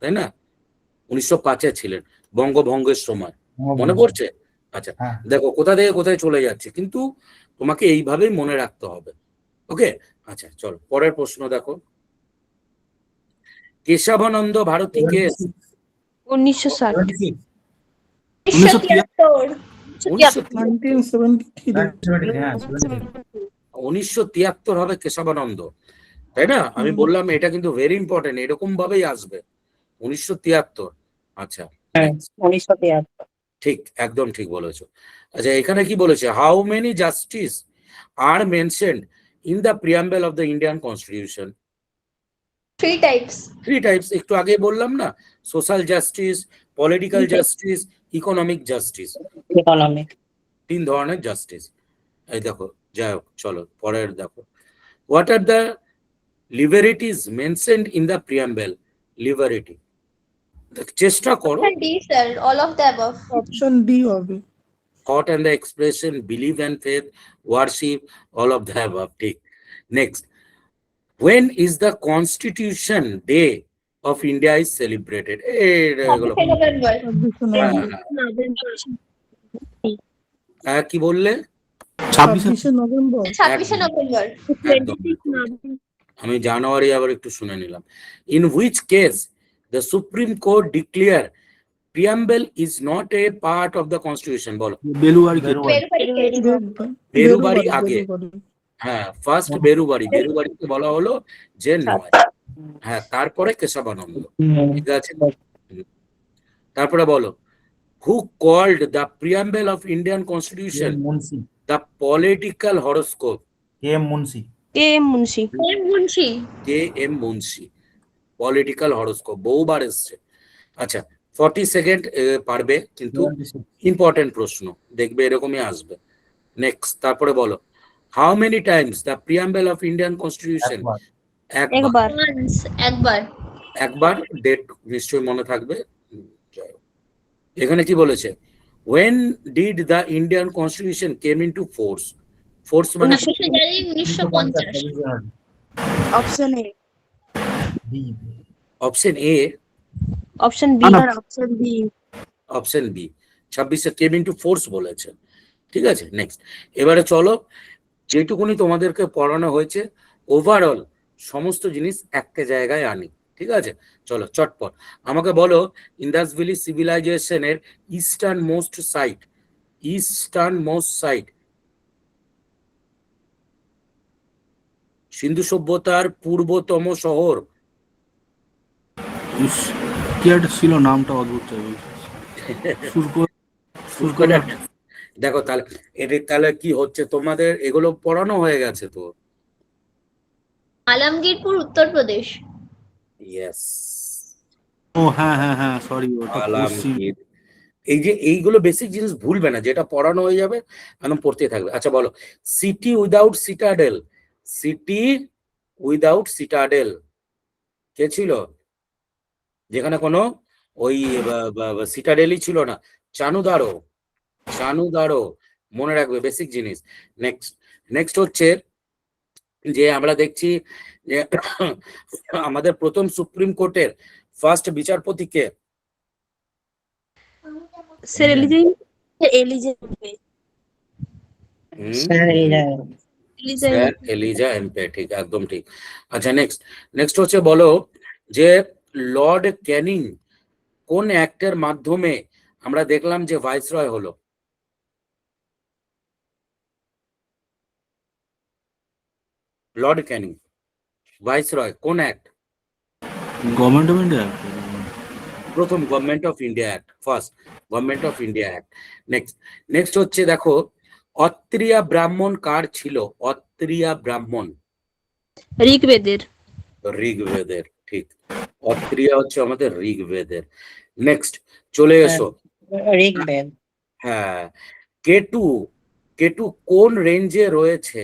তাই না? 1905-এ ছিলেন, বঙ্গভঙ্গের সময়, মনে পড়ছে? আচ্ছা, দেখো কোথা থেকে কোথায় চলে যাচ্ছে, কিন্তু তোমাকে এইভাবেই মনে রাখতে হবে, ওকে? আচ্ছা, চলো পরের প্রশ্ন দেখো। কেশবানন্দ ভারতী কে? 1960 1973 হবে কেশবানন্দ, তাই না? আমি বললাম এটা কিন্তু ভেরি ইম্পর্টেন্ট, এরকম ভাবেই আসবে 1973। আচ্ছা, 1973। ঠিক, একদম ঠিক বলেছো। আচ্ছা, এখানে কি বলেছে? How many justice are mentioned in the preamble of the Indian constitution? 3 types. 3 types, একটু আগে বললাম না, social justice, political justice, economic justice, economic. 3 ধরনের জাস্টিস। এই দেখো, যাই হোক, চলো পরের দেখো। What are the liberties mentioned in the preamble? Liberty, চেষ্টা করো। Option D, sir. All of the above. Option D হবে। Thought and the expression, belief and faith, worship, all of the above. Take. Next, when is the Constitution Day of India is celebrated? 26 November. কি বললে? 26 November. 26 November. একদম, আমি জানুয়ারি আবার একটু শুনে নিলাম। In which case the Supreme Court declare preamble is not a part of the Constitution? বলো। বেলুবাড়ি বেরুবাড়ি আগে, হ্যাঁ, ফার্স্ট বেরুবাড়িকে বলা হলো যে নয়, হ্যাঁ, তারপরে কেশবানন্দ, ঠিক আছে? তারপরে বলো, who called the preamble of Indian constitution Munshi, the political horoscope? K M Munshi. K M Munshi, political horoscope, বহুবার এসছে। আচ্ছা, 40 সেকেন্ড পারবে, কিন্তু ইম্পর্টেন্ট প্রশ্ন, দেখবে এরকমই আসবে। নেক্সট, তারপরে বলো, how many Times the preamble of Indian constitution? একবার। Once. একবার। একবার, ডেট নিশ্চয়ই মনে থাকবে। এখানে কি বলেছে? when did the Indian constitution came into force? Force মানে 29 January 1950। Option A. Option A, option B, option B. Option B, 26-এ কেম ইনটু ফোর্স বলেছে, ঠিক আছে? নেক্সট, এবারে চলো, যেটুকুনি তোমাদেরকে পড়ানো হয়েছে ওভারঅল সমস্ত জিনিস একটা জায়গায় আনি, ঠিক আছে? চলো চটপট আমাকে বলো, ইন্দাস ভ্যালি সিভিলাইজেশনের ইস্টার্ন মোস্ট সাইট, সিন্ধু সভ্যতার পূর্বতম শহর? কি একটা ছিল, নামটা অদ্ভুত টাইপের। দেখো তাহলে এদের তাহলে কি হচ্ছে, তোমাদের এগুলো পড়ানো হয়ে গেছে তো? আলমগীরপুর, উত্তরপ্রদেশ। ইয়েস, ও হ্যাঁ সরি, ওটা পশ্চিম। আলামগীর। এই যে এইগুলো বেসিক জিনিস ভুলবে না, যেটা পড়ানো হয়ে যাবে একদম পড়তে থাকবে। আচ্ছা বলো, city without citadel, city without citadel কে ছিল? যেখানে কোনো ওই সিটাডেলই ছিল না, চানুদারো, চানুদারো, মনে রাখবে বেসিক জিনিস। নেক্সট নেক্সট হচ্ছে যে আমরা দেখছি যে আমাদের প্রথম সুপ্রিম কোর্টের ফার্স্ট বিচারপতি কে? Sir Elizabeth. এলিজাবেথ। হুম, স্যার স্যার এলিজা এমপে, ঠিক, একদম ঠিক। আচ্ছা নেক্সট নেক্সট হচ্ছে বলো যে লর্ড ক্যানিং কোন অ্যাক্টের মাধ্যমে আমরা দেখলাম যে ভাইসরয় হলো? লর্ড ক্যানিং ভাইসরয় কোন অ্যাক্ট? Government of India. প্রথম government of India act, first government of India act. Next next হচ্ছে দেখো, অত্রিয়া ব্রাহ্মণ কার ছিল? অত্রিয়া ব্রাহ্মণ ঋগ্বেদের। ঋগ্বেদের, ঠিক। অত্রিয়া হচ্ছে আমাদের ঋগ্বেদের। নেক্সট চলে এসো, ঋগ্বেদ। হ্যাঁ, কেটু, কেটু কোন রেঞ্জে রয়েছে?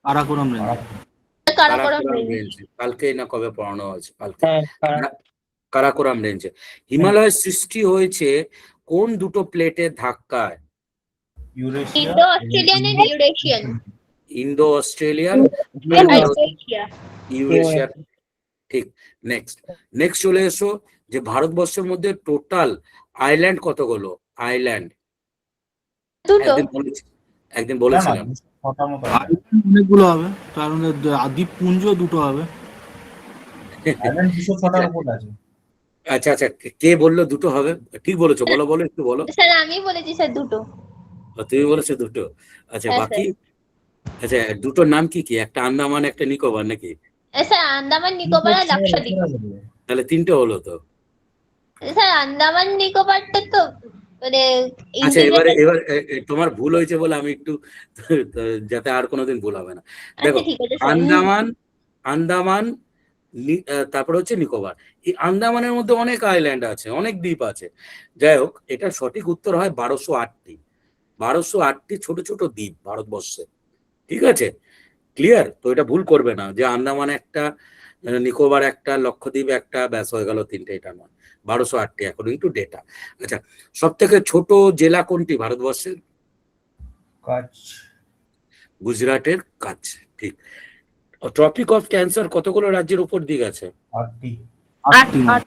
Karakoram range. Karakoram Karakoram range. Range, কালকে না কবে পড়ানো হয়েছে? কালকে। হ্যাঁ, কারাকোরাম রেঞ্জে। হিমালয় সৃষ্টি হয়েছে কোন দুটো প্লেটের ধাক্কায়? Eurasia, Indo Australian and Eurasian. Indo Australian, Eurasia. Eurasia, ঠিক। নেক্সট নেক্সট চলে এসো, যে ভারতবর্ষের মধ্যে টোটাল আইল্যান্ড কতগুলো? আইল্যান্ড দুটো। একদিন বলেছিলাম। ছটা মতো অনেকগুলো হবে, তার মধ্যে দ্বীপপুঞ্জ দুটো হবে। আইল্যান্ড 206টার উপর আছে। আচ্ছা আচ্ছা, কে বললো দুটো হবে? ঠিক বলেছো, বলো বলো একটু বলো। স্যার আমি বলেছি স্যার দুটো। তুমি বলেছো দুটো, আচ্ছা হ্যাঁ, বাকি? আচ্ছা দুটোর নাম কি কি? একটা আন্দামান, একটা নিকোবর নাকি? স্যার আন্দামান নিকোবর আর লাক্ষাদ্বীপ। তাহলে তিনটে হলো তো। স্যার আন্দামান নিকোবরটা তো মানে আচ্ছা এবারে integrated- এবার তোমার ভুল হয়েছে বলে আমি একটু যাতে আর কোনোদিন ভুল হবে না। দেখো, আচ্ছা ঠিক আছে স্যার। আন্দামান, আন্দামান তারপরে হচ্ছে নিকোবর। এই আন্দামানের মধ্যে অনেক আইল্যান্ড আছে, অনেক দ্বীপ আছে। যাই হোক, এটা সঠিক উত্তর হয় 1208টি। 1208টি ছোট ছোট দ্বীপ ভারতবর্ষে, ঠিক আছে? ক্লিয়ার তো? এটা ভুল করবে না যে আন্দামান একটা, নিকোবর একটা, লক্ষদ্বীপ একটা, ব্যাস হয়ে গেল তিনটে, এটা নয়। 1208টি অ্যাকর্ডিং টু ডেটা। আচ্ছা, সব থেকে ছোট জেলা কোনটি ভারতবর্ষের? কাচ। গুজরাটের কাছ, ঠিক। ট্রপিক অফ ক্যান্সার কতগুলো রাজ্যের উপর দিক আছে? 8টি। আটটি নয়।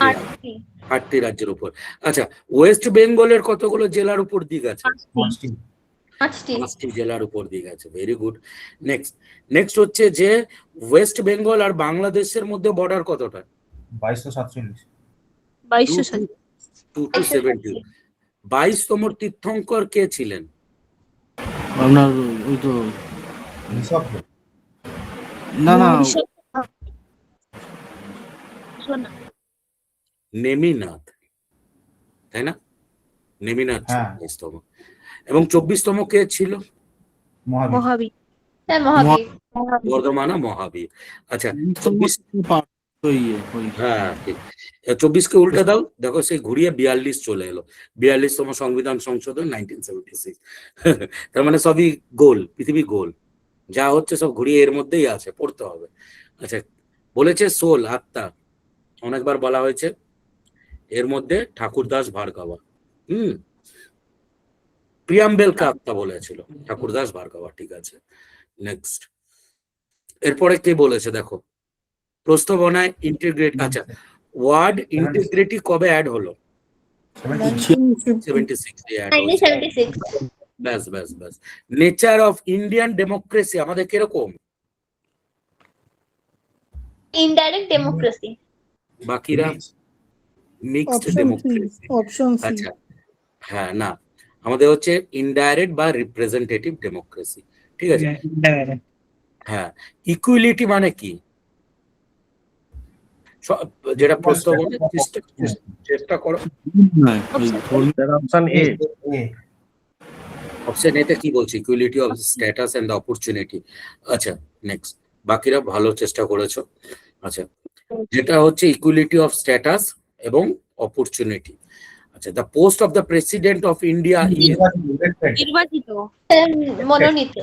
আটটি, আটটি রাজ্যের উপর। আচ্ছা, ওয়েস্ট বেঙ্গলের কতগুলো জেলার উপর দিক আছে? 5টি। 5টি। 5টি জেলার উপর দিক আছে, ভেরি গুড। নেক্সট নেক্সট হচ্ছে যে ওয়েস্ট বেঙ্গল আর বাংলাদেশের মধ্যে বর্ডার কতটা? 2247। 2200। 270। 22তম তীর্থঙ্কর কে ছিলেন? আপনার ওই তো, ঋষভদেব। না নেমিনাথ, তাই না? নেমিনাথ ছিল হ্যাঁ। 22তম। এবং 24তম কে ছিল? মহাবীর। মহাবীর। স্যার মহাবীর। বর্ধমানা মহাবীর। আচ্ছা 24, ওই হ্যাঁ ঠিক। 24কে উল্টে দাও, দেখো সেই ঘুরিয়ে 42 চলে এলো। 42তম সংবিধান সংশোধন 1976। তার মানে সবই গোল, পৃথিবী গোল, যা হচ্ছে সব ঘুরিয়ে এর মধ্যেই আছে, পড়তে হবে। আচ্ছা, বলেছে সোল, আত্মা, অনেকবার বলা হয়েছে। এর মধ্যে ঠাকুরদাস ভার্গবা, প্রিয়াম্বেলকে আত্মা বলেছিল, ঠাকুরদাস ভার্গবা, ঠিক আছে। নেক্সট, এরপরে কে বলেছে দেখো, প্রস্তাবনায় ইন্টিগ্রেট, আচ্ছা ওয়ার্ড ইন্টিগ্রিটি কবে অ্যাড হলো? 76 এ অ্যাড হয়েছে। 1976। ব্যাস ব্যাস ব্যাস। নেচার অফ ইন্ডিয়ান ডেমোক্রেসি আমাদের কিরকম? Indirect democracy. বাকিরা mixed option C. Democracy. Option C. আচ্ছা, হ্যাঁ না, আমাদের হচ্ছে ইনডাইরেক্ট বা রিপ্রেজেন্টেটিভ ডেমোক্রেসি, ঠিক আছে। হ্যাঁ, ইকুইলিটি মানে কি? যেটা প্রস্তাবনা, চেষ্টা করো। Option A. অপশন এতে কি বলছে? Equality of status and opportunity. আচ্ছা নেক্সট, বাকিরা ভালো চেষ্টা করেছো। আচ্ছা যেটা হচ্ছে ইকুয়ালিটি অফ স্ট্যাটাস এবং অপরচুনিটি। আচ্ছা, the post of the president of India is, Elected. নির্বাচিত মনোনীত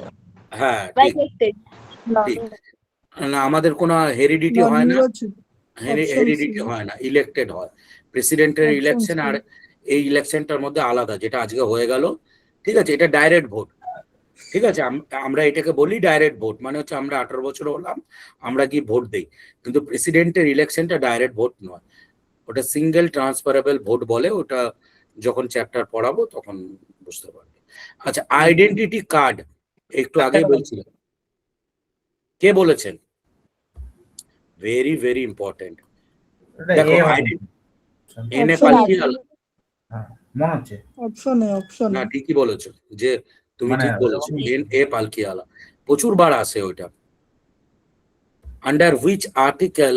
হ্যাঁ বা ঠিক elected। ঠিক। না, আমাদের কোনো হেরিডিটি হয় না, হেরিডিটি হয় না, ইলেক্টেড হয়। প্রেসিডেন্টের ইলেকশন আর এই ইলেকশনটার মধ্যে আলাদা, যেটা আজকে হয়ে গেল, ঠিক আছে, এটা ডাইরেক্ট ভোট। ঠিক আছে, আমরা এটাকে বলি ডাইরেক্ট ভোট, মানে হচ্ছে আমরা 18 বছর হলাম, আমরা কি ভোট দেই, কিন্তু প্রেসিডেন্টের ইলেকশনটা ডাইরেক্ট ভোট নয়, ওটা সিঙ্গেল ট্রান্সফারেবল ভোট বলে, ওটা যখন চ্যাপ্টার পড়াবো তখন বুঝতে পারবে। আচ্ছা, আইডেন্টিটি কার্ড একটু আগে বলছিলাম, কে বলেছেন? Very very important. ওটা দেখো, A হবে। এনে পালকিয়াল, হ্যাঁ, মনে হচ্ছে না ঠিকই বলেছো, যে তুমি মানে ঠিক বলেছো, এন এ পালকিয়ালা প্রচুর বার আসে ওইটা। Under which article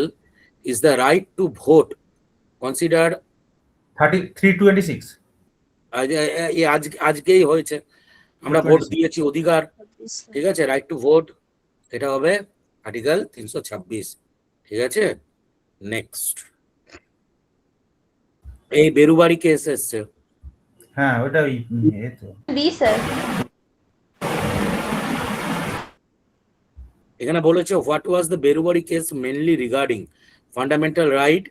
is the right to vote considered? 326 আজকেই হয়েছে, আমরা ভোট দিয়েছি, অধিকার, ঠিক আছে, রাইট টু ভোট, এটা হবে আর্টিকেল 326। ঠিক আছে, নেক্সট, এই বেরুবাড়ি কেস এসছে, হ্যাঁ ওটা ওই এ তো বি স্যার। এখানে বলেছে what was the Berubari case mainly regarding fundamental right,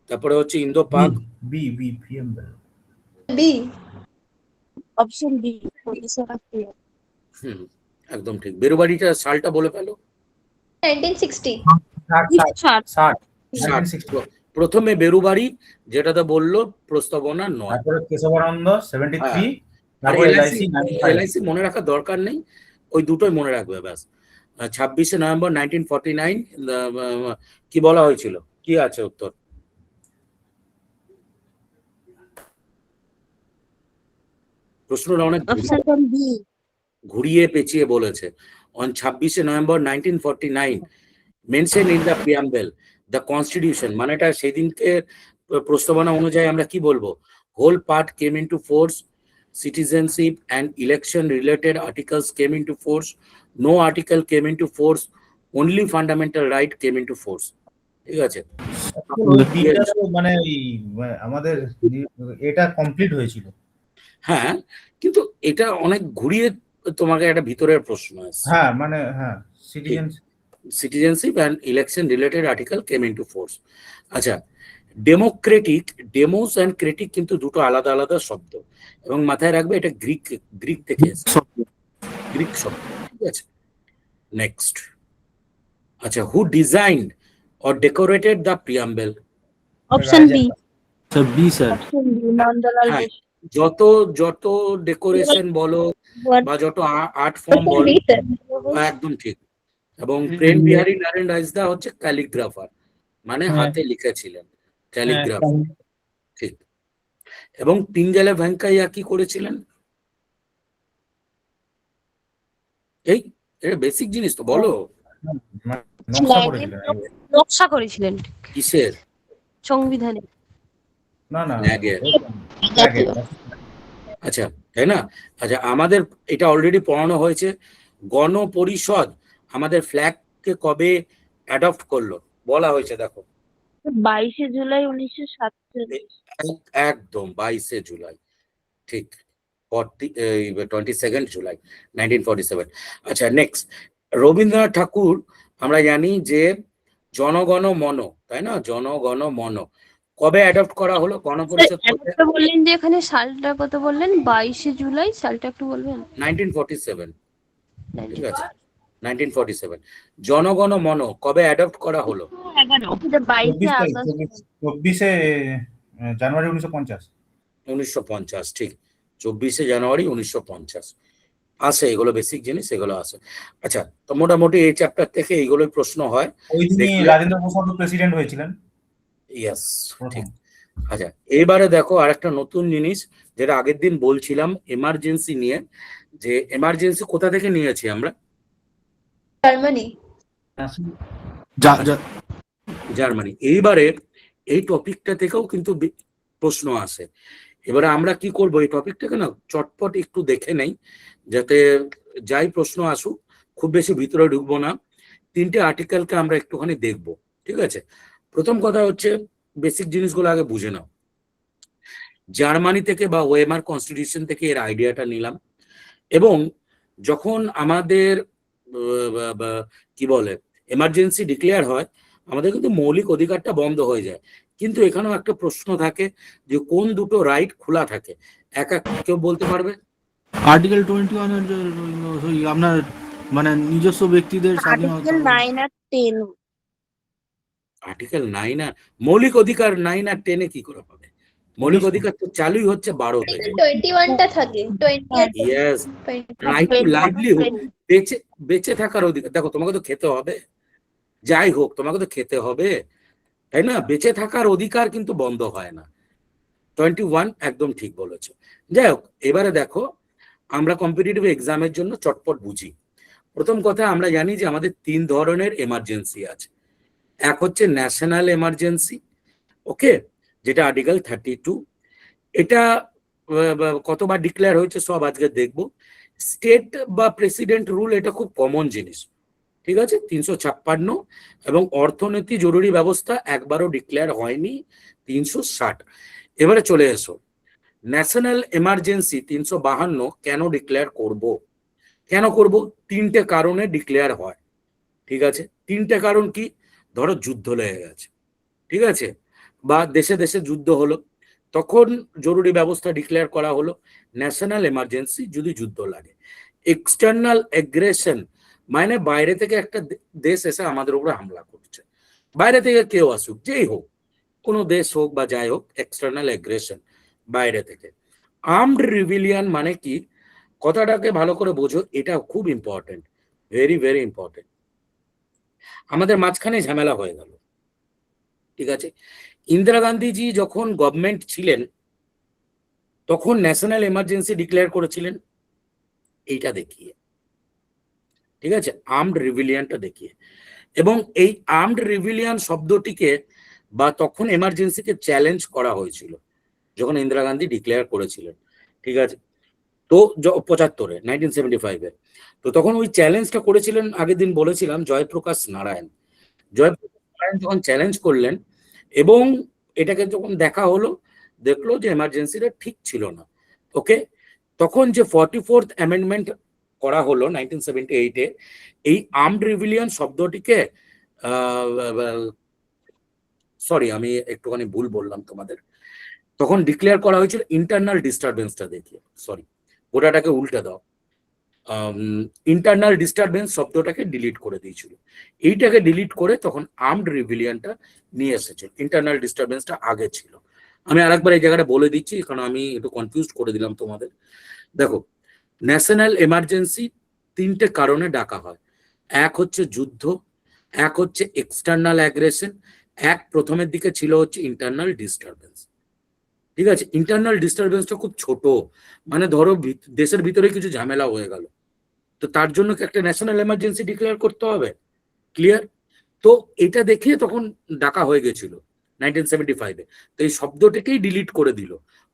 তারপরে হচ্ছে Indo Pak. B B preamble. B. Option B, Odisha রাষ্ট্রীয়। একদম ঠিক। বেরুবাড়িটা সালটা বলে ফেলো। 1960। 60 60। প্রথমে বেরুবাড়ি, যেটাতে বললো প্রস্তাবনা নয়, তারপরে কেশবানন্দ 73, আর তারপরে এলআইসি, 95। এলআইসি মনে রাখার দরকার নেই, ওই দুটোই মনে রাখবে ব্যাস। 26শে নভেম্বর 1949 কি বলা হয়েছিল, কি আছে উত্তর? প্রশ্নটা অনেক অপশন বি, ঘুরিয়ে পেঁচিয়ে বলেছে। অন 26শে November 1949 mention in the preamble the constitution, মানেটা সেদিনকে প্রস্তাবনা অনুযায়ী আমরা কি বলবো? Whole part came into force, citizenship and election related articles came into force, no article came into force, only fundamental right came into force। ঠিক আছে, beta তো মানে ওই আমাদের এটা কমপ্লিট হয়েছিল। হ্যাঁ, কিন্তু এটা অনেক ঘুরিয়ে তোমাকে একটা ভিতরের প্রশ্ন আছে। হ্যাঁ মানে হ্যাঁ, citizenship and election related article came into force. আচ্ছা, ডেমোক্রেটিক, ডেমোস অ্যান্ড ক্রেটিক কিন্তু দুটো আলাদা আলাদা শব্দ, এবং মাথায় রাখবে এটা গ্রিক থেকে এসেছে, গ্রিক শব্দ। ঠিক আছে, নেক্সট। আচ্ছা, who designed or decorated the preamble? Option B, sir B sir. Option B, Nandalal হ্যাঁ, বসু। যত ডেকোরেশন বলো বা যত আর্ট ফর্ম অপশন বলো, বি স্যার। একদম ঠিক। এবং প্রেম বিহারী নারায়ণ রাইসদা হচ্ছে ক্যালিগ্রাফার, মানে হাতে লিখেছিলেন, ক্যালিগ্রাফার। ঠিক। এবং পিঙ্গলে ভেঙ্কাইয়া কি করেছিলেন? এই এটা বেসিক জিনিস তো, বলো। নকশা করেছিলেন। নকশা করেছিলেন কিসের? সংবিধানে। না না ন্যাগে। ন্যাগে। আচ্ছা, তাই না? আচ্ছা, আমাদের এটা অলরেডি পড়ানো হয়েছে। গণপরিষদ আমাদের ফ্ল্যাগকে কবে অ্যাডপ্ট করলো বলা হয়েছে, দেখো। 22শে জুলাই 1947। একদম 22শে জুলাই, ঠিক। 22nd জুলাই 1947। আচ্ছা, নেক্সট, রবীন্দ্রনাথ ঠাকুর আমরা জানি যে জনগণ মন, তাই না, জনগণ মন কবে অ্যাডপ্ট করা হলো? গণপরিষদ একটা বললেন যে এখানে সালটা কত বললেন? 22শে জুলাই, সালটা একটু বলবেন? 1947। ঠিক আছে, 1947। জনগণ মন কবে অ্যাডপ্ট করা হলো? 22শে আগস্ট। 24শে জানুয়ারি 1950। 1950, ঠিক। 24শে জানুয়ারি 1950 আসে, এগুলো বেসিক জিনিস, এগুলো আসে। আচ্ছা, তো মোটামুটি এই চ্যাপ্টার থেকে এইগুলোই প্রশ্ন হয়। ওই দিনই রাজেন্দ্র প্রসাদ প্রেসিডেন্ট হয়েছিলেন। ইয়েস, ঠিক। আচ্ছা, এবারে দেখো আরেকটা নতুন জিনিস, যেটা আগের দিন বলছিলাম এমার্জেন্সি নিয়ে, যে এমার্জেন্সি কোথা থেকে নিয়েছি আমরা? জার্মানি। জার্মানি। এইবারে এই টপিকটা থেকেও কিন্তু প্রশ্ন আসে। এবারে আমরা কি করব, এই টপিকটাকে না চটপট একটু দেখে নেই, যাতে যাই প্রশ্ন আসুক খুব বেশি ভিতরে ঢুকবো না। 3টে আর্টিকেলকে আমরা একটুখানি দেখব, ঠিক আছে? প্রথম কথা হচ্ছে বেসিক জিনিসগুলো আগে বুঝে নাও। জার্মানি থেকে বা ওয়েমার কনস্টিটিউশন থেকে এর আইডিয়াটা নিলাম, এবং যখন আমাদের কি বলে এমার্জেন্সি ডিক্লেয়ার হয়, আমাদের কিন্তু মৌলিক অধিকারটা বন্ধ হয়ে যায়। কিন্তু এখানেও একটা প্রশ্ন থাকে যে কোন দুটো রাইট খোলা থাকে, কেউ বলতে পারবে? আর্টিকেল 21 এর যে ওই আপনার মানে নিজস্ব ব্যক্তিদের স্বাধীনতা। আর্টিকেল 9 আর 10। আর্টিকেল 9 আর মৌলিক অধিকার 9 আর 10 কি করে পাবে? মৌলিক অধিকার তো চালুই হচ্ছে 12 থেকে। 21টা থাকে, 20 আর ইয়েস, 20 রাইট টু লাইভলিহুড, বেঁচে থাকার অধিকার। দেখো তোমাকে তো খেতে হবে, যাই হোক তোমাকে তো খেতে হবে, তাই না? বেঁচে থাকার অধিকার কিন্তু বন্ধ হয় না। 21 একদম ঠিক বলেছো। যাই হোক, এবারে দেখো আমরা কম্পিটিটিভ এক্সামের জন্য চটপট বুঝি। প্রথম কথা, আমরা জানি যে আমাদের 3 ধরনের এমার্জেন্সি আছে। এক হচ্ছে ন্যাশনাল এমার্জেন্সি, ওকে, যেটা আর্টিকেল 32। এটা কতবার ডিক্লেয়ার হয়েছে সব আজকে দেখবো। স্টেট বা প্রেসিডেন্ট রুল, এটা খুব কমন জিনিস, ঠিক আছে, 356। এবং অর্থনীতি জরুরি ব্যবস্থা একবারও ডিক্লেয়ার হয়নি, 360। এবারে চলে এসো ন্যাশনাল এমার্জেন্সি 352 কেন ডিক্লেয়ার করব? কেন করব? 3টে কারণে ডিক্লেয়ার হয়, ঠিক আছে। 3টে কারণ কি? ধরো যুদ্ধ লেগে গেছে, ঠিক আছে, বা দেশে দেশে যুদ্ধ হলো, তখন জরুরি ব্যবস্থা ডিক্লেয়ার করা হলো। ন্যাশনাল এমার্জেন্সি যদি যুদ্ধ লাগে। এক্সটার্নাল এগ্রেশন মানে বাইরে থেকে একটা দেশ এসে আমাদের উপরে হামলা করছে, বাইরে থেকে কেউ আসুক, যেই হোক, কোনো দেশ হোক বা যাই হোক, এক্সটার্নাল এগ্রেশন বাইরে থেকে। আর্মড রিভিলিয়ান মানে কি? কথাটাকে ভালো করে বোঝো, এটা খুব ইম্পর্টেন্ট, ভেরি ভেরি ইম্পর্টেন্ট। আমাদের মাঝখানে ঝামেলা হয়ে গেল, ঠিক আছে। ইন্দিরা গান্ধীজি যখন গভর্নমেন্ট ছিলেন তখন ন্যাশনাল এমার্জেন্সি ডিক্লেয়ার করেছিলেন এইটা দেখিয়ে, ঠিক আছে, আর্মড রিভিলিয়ানটা দেখিয়ে। এবং এই আর্মড রিভিলিয়ান শব্দটিকে বা তখন এমার্জেন্সিকে চ্যালেঞ্জ করা হয়েছিল যখন ইন্দিরা গান্ধী ডিক্লেয়ার করেছিলেন, ঠিক আছে। তো 75-এ 1975-এ, তো তখন ওই চ্যালেঞ্জটা করেছিলেন, আগের দিন বলেছিলাম, জয়প্রকাশ নারায়ণ। জয়প্রকাশ নারায়ণ যখন চ্যালেঞ্জ করলেন এবং এটাকে যখন দেখা হলো, দেখলো যে এমার্জেন্সিটা ঠিক ছিল না, ওকে, তখন যে 44th অ্যামেন্ডমেন্ট করা হলো 1978-এ, এই আর্মড রিভিলিয়ান শব্দটিকে সরি আমি একটুখানি ভুল বললাম তোমাদের, তখন ডিক্লেয়ার করা হয়েছিল ইন্টারনাল ডিস্টারবেন্সটা দেখিয়ে, সরি গোটাটাকে উল্টে দাও, ইন্টারনাল ডিস্টারবেন্স শব্দটাকে ডিলিট করে দিয়েছিল। এইটাকে ডিলিট করে তখন আর্মড রিভিলিয়ানটা নিয়ে এসেছে, ইন্টারনাল ডিস্টারবেন্সটা আগে ছিল। আমি আরেকবার এই জায়গাটা বলে দিচ্ছি, কারণ আমি একটু কনফিউজ করে দিলাম তোমাদের। দেখো, ন্যাশনাল এমার্জেন্সি 3টে কারণে ডাকা হয়। এক হচ্ছে যুদ্ধ, এক হচ্ছে এক্সটার্নাল অ্যাগ্রেশন, এক প্রথমের দিকে ছিল হচ্ছে ইন্টারনাল ডিস্টারবেন্স, ঠিক আছে। ইন্টারনাল ডিস্টারবেন্সটা খুব ছোট, মানে ধরো দেশের ভিতরে কিছু ঝামেলা হয়ে গেল, তো তার জন্য কি একটা ন্যাশনাল এমার্জেন্সি ডিক্লেয়ার করতে হবে? ক্লিয়ার? তো এটা দেখে তখন ডাকা হয়ে গেছিল 1975-এ। তো এই শব্দটাকেই ডিলিট করে দিল,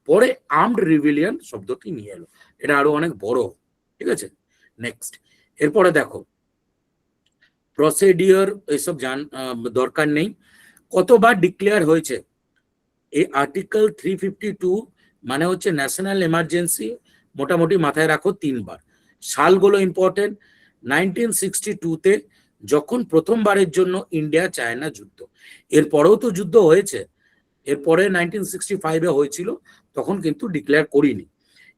পরে আর্মড রিভিলিয়ান শব্দটি নিয়ে এলো, এটা আরো অনেক বড়, ঠিক আছে। নেক্সট, এরপরে দেখো প্রসিডিওর, এইসব দরকার নেই। কতবার ডিক্লেয়ার হয়েছে? এই আর্টিকেল 352 মানে হচ্ছে ন্যাশনাল এমার্জেন্সি, মোটামুটি মাথায় রাখো 3বার। সালগুলো ইম্পর্টেন্ট। 1962-তে যখন প্রথমবারের জন্য ইন্ডিয়া চায়না যুদ্ধ, এরপরেও তো যুদ্ধ হয়েছে, এরপরে 1965-এ হয়েছিল, তখন কিন্তু ডিক্লেয়ার করিনি।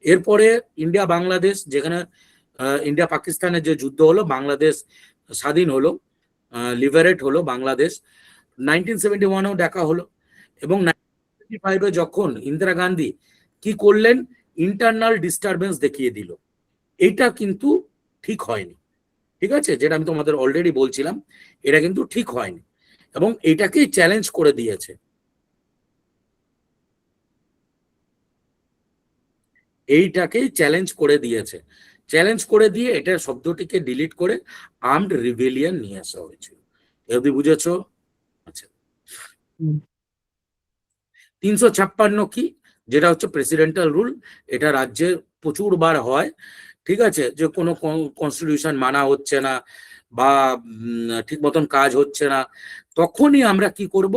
এরপরে ইন্ডিয়া বাংলাদেশ, যেখানে ইন্ডিয়া পাকিস্তানের যে যুদ্ধ হলো, বাংলাদেশ স্বাধীন হলো, লিবারেট হলো বাংলাদেশ, 1971-এও দেখা হলো। এবং 1975-এ যখন ইন্দিরা গান্ধী কি করলেন, ইন্টারনাল ডিস্টারবেন্স দেখিয়ে দিল, এইটা কিন্তু ঠিক হয়নি, ঠিক আছে, যেটা আমি তোমাদের অলরেডি বলছিলাম, এটা কিন্তু ঠিক হয়নি এবং এটাকেই চ্যালেঞ্জ করে দিয়েছে, এইটাকেই চ্যালেঞ্জ করে দিয়েছে, চ্যালেঞ্জ করে দিয়ে এটা শব্দটিকে ডিলিট করে আর্মড রিবেলিয়ন নিয়ে আসা হয়েছিল। এবার বুঝেছো? আচ্ছা, 356 কি? যেটা হচ্ছে প্রেসিডেন্টাল রুল, এটা রাজ্যে প্রচুর বার হয়, ঠিক আছে, যে কোনো কনস্টিটিউশন মানা হচ্ছে না বা ঠিক মতন কাজ হচ্ছে না, তখনই আমরা কি করব,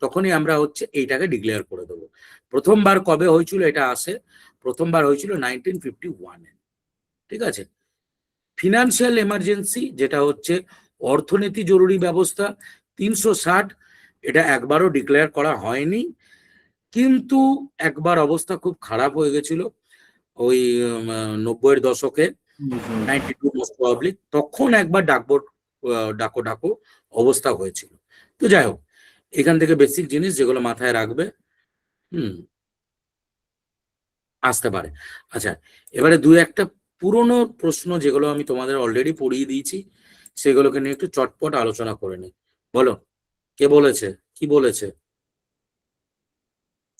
তখনই আমরা হচ্ছে এইটাকে ডিক্লেয়ার করে দেবো। প্রথমবার কবে হয়েছিল এটা আসে, প্রথমবার হয়েছিল 1951-এ, ঠিক আছে। ফিনান্সিয়াল এমার্জেন্সি যেটা হচ্ছে অর্থনীতি জরুরি ব্যবস্থা 360, এটা একবারও ডিক্লেয়ার করা হয়নি, কিন্তু একবার অবস্থা খুব খারাপ হয়ে গেছিল ওই 90-এর দশকে, 92 মোস্ট প্রবাবলি, তখন একবার ডাকো অবস্থা হয়েছিল। তো যাই হোক, এখান থেকে বেসিক জিনিস যেগুলো মাথায় রাখবে আসতে পারে। আচ্ছা, এবারে দু একটা পুরনো প্রশ্ন যেগুলো আমি তোমাদের অলরেডি পড়িয়ে দিয়েছি, সেগুলোকে নিয়ে একটু চটপট আলোচনা করে নিই। বলো, কে বলেছে, কি বলেছে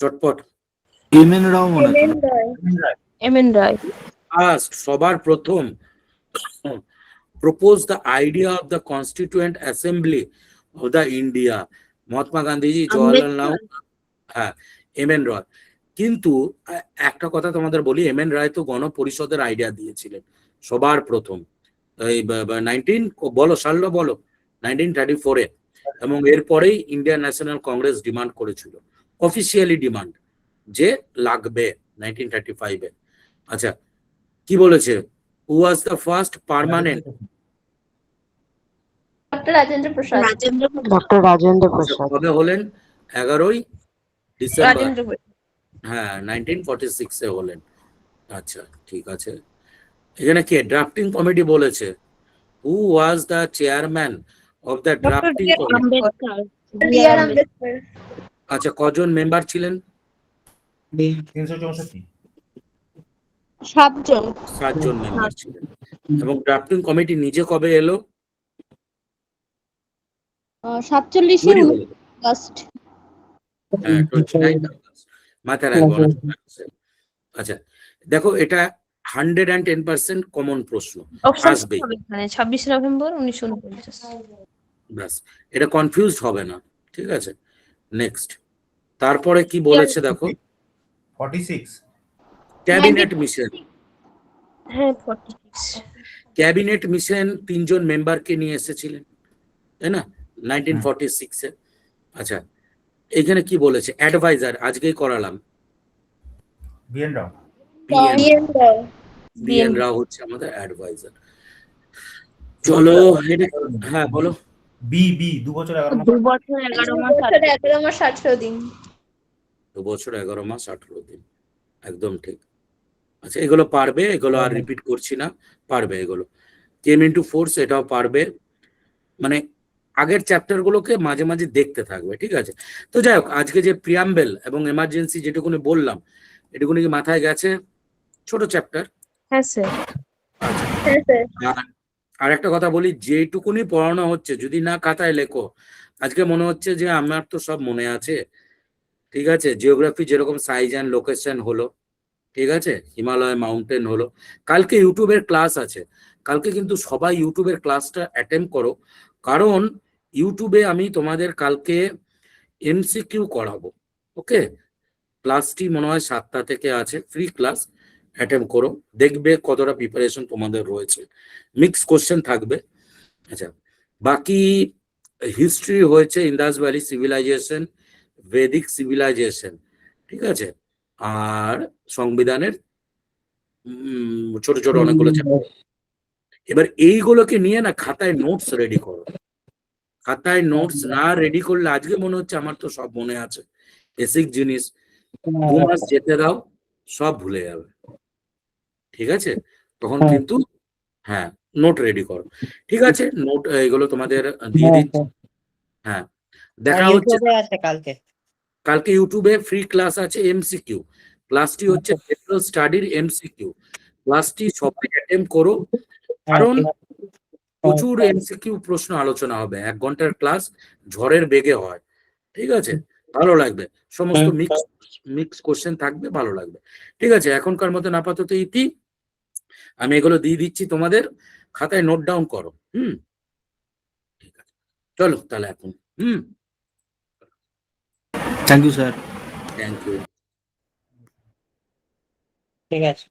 চটপট? এম.এন. রাও মনে আছে। এমএন রায়। ফার্স্ট, সবার প্রথম propose the idea of the constituent assembly of the India, Mahatma Gandhiji, Jawaharlal Nehru, হ্যাঁ, এম.এন. রয়। কিন্তু একটা কথা তোমাদের বলি, এম.এন. রায় তো গণপরিষদের আইডিয়া দিয়েছিলেন সবার প্রথম, এই 1934-এ, এবং এরপরেই ইন্ডিয়ান ন্যাশনাল কংগ্রেস ডিমান্ড করেছিল, অফিসিয়ালি ডিমান্ড, যে লাগবে 1935-এ। আচ্ছা, কি বলেছে? Who was the first permanent? Doctor Rajendra Prasad. Doctor Rajendra Prasad. কবে হলেন? 11ই ডিসেম্বর, রাজেন্দ্র প্রসাদ। হ্যাঁ, 1946-এ হলেন। আচ্ছা, ঠিক আছে। এখানে কে ড্রাফটিং কমিটি বলেছে? Who was the chairman of the drafting committee? B R. Ambedkar. আচ্ছা, কজন মেম্বার ছিলেন? 364। 7 জন। 7 জন মেম্বার ছিলেন। এবং ড্রাফটিং কমিটি নিজে কবে এলো? 47 তৈরি হলো। আগস্ট। হ্যাঁ, 29 আগস্ট। মাথায় রাখবো না। আচ্ছা, দেখো, এটা 110% কমন প্রশ্ন অপশন আসবে, হবে এখানে 26 নভেম্বর 1949। ব্যাস, এটা কনফিউজ হবে না, ঠিক আছে। নেক্সট, তারপরে কি বলেছে দেখো, 46। Cabinet mission. হ্যাঁ 46। ক্যাবিনেট মিশন 3 জন মেম্বারকে নিয়ে এসেছিলেন, তাই না, 1946-এ। আচ্ছা, এখানে কি বলেছে? অ্যাডভাইজার, আজকেই করালাম, বি.এন. রাও। বিএন BN রাও হচ্ছে আমাদের অ্যাডভাইজার। চলো, হ্যাঁ বলো। বি 2 বছর 11 মাস। 2 বছর 11 মাস। 11 মাস 18 দিন। 2 বছর 11 মাস 18 দিন, একদম ঠিক। আচ্ছা, এগুলো পারবে, এগুলো আর রিপিট করছি না, পারবে এগুলো। কেম ইনটু ফোর্স, এটাও পারবে, মানে আগের চ্যাপ্টার গুলোকে মাঝে মাঝে দেখতে থাকবে, ঠিক আছে। তো যাই হোক, আজকে যে প্রিয়াম্বেল এবং এমার্জেন্সি যেটুকুনি বললাম, এটুকুনি কি মাথায় গেছে? ছোট চ্যাপ্টার। হ্যাঁ স্যার। আচ্ছা, হ্যাঁ স্যার। আর একটা কথা বলি, যেটুকুনি পড়ানো হচ্ছে যদি না খাতায় লেখো, আজকে মনে হচ্ছে যে আমার তো সব মনে আছে, ঠিক আছে। জিওগ্রাফি যেরকম সাইজ অ্যান্ড লোকেশন হলো, ঠিক আছে, হিমালয় মাউন্টেন হলো, কালকে ইউটিউবের ক্লাস আছে, কালকে কিন্তু সবাই ইউটিউবের ক্লাসটা অ্যাটেম্প করো, কারণ ইউটিউবে আমি তোমাদের কালকে এমসিকিউ করাবো, ওকে। ক্লাসটি মনে হয় 7টা থেকে আছে, ফ্রি ক্লাস, অ্যাটেম্প করো, দেখবে কতটা প্রিপারেশন তোমাদের রয়েছে, মিক্স কোশ্চেন থাকবে। আচ্ছা, বাকি হিস্ট্রি হয়েছে Indus valley civilisation, Vedic civilisation, ঠিক আছে, আর সংবিধানের ছোট ছোট অনেকগুলো চ্যাপ্টার। এবার এইগুলোকে নিয়ে না খাতায় নোটস রেডি করো। খাতায় নোটস না রেডি করলে, আজকে মনে হচ্ছে আমার তো সব মনে আছে, বেসিক জিনিস, 2 মাস যেতে দাও, সব ভুলে যাবে, ঠিক আছে। তখন কিন্তু, হ্যাঁ, নোট রেডি করো, ঠিক আছে। নোট এগুলো তোমাদের দিয়ে দিচ্ছি, হ্যাঁ। দেখা হচ্ছে ইউটিউবে আছে কালকে। কালকে ইউটিউবে ফ্রি ক্লাস আছে, এমসিকিউ ক্লাসটি হচ্ছে জেনারেল স্টাডির এমসিকিউ ক্লাসটি, সবাই অ্যাটেম্প করো, কারণ প্রচুর এমসিকিউ প্রশ্ন আলোচনা হবে, 1 ঘন্টার ক্লাস, ঝড়ের বেগে হয়, ঠিক আছে, ভালো লাগবে, সমস্ত মিক্স কোশ্চেন থাকবে, ভালো লাগবে, ঠিক আছে। এখনকার মতন আপাতত ইতি, আমি এগুলো দিয়ে দিচ্ছি তোমাদের, খাতায় নোট ডাউন করো, ঠিক আছে। চলো তাহলে এখন, thank you sir. Thank you. ঠিক আছে।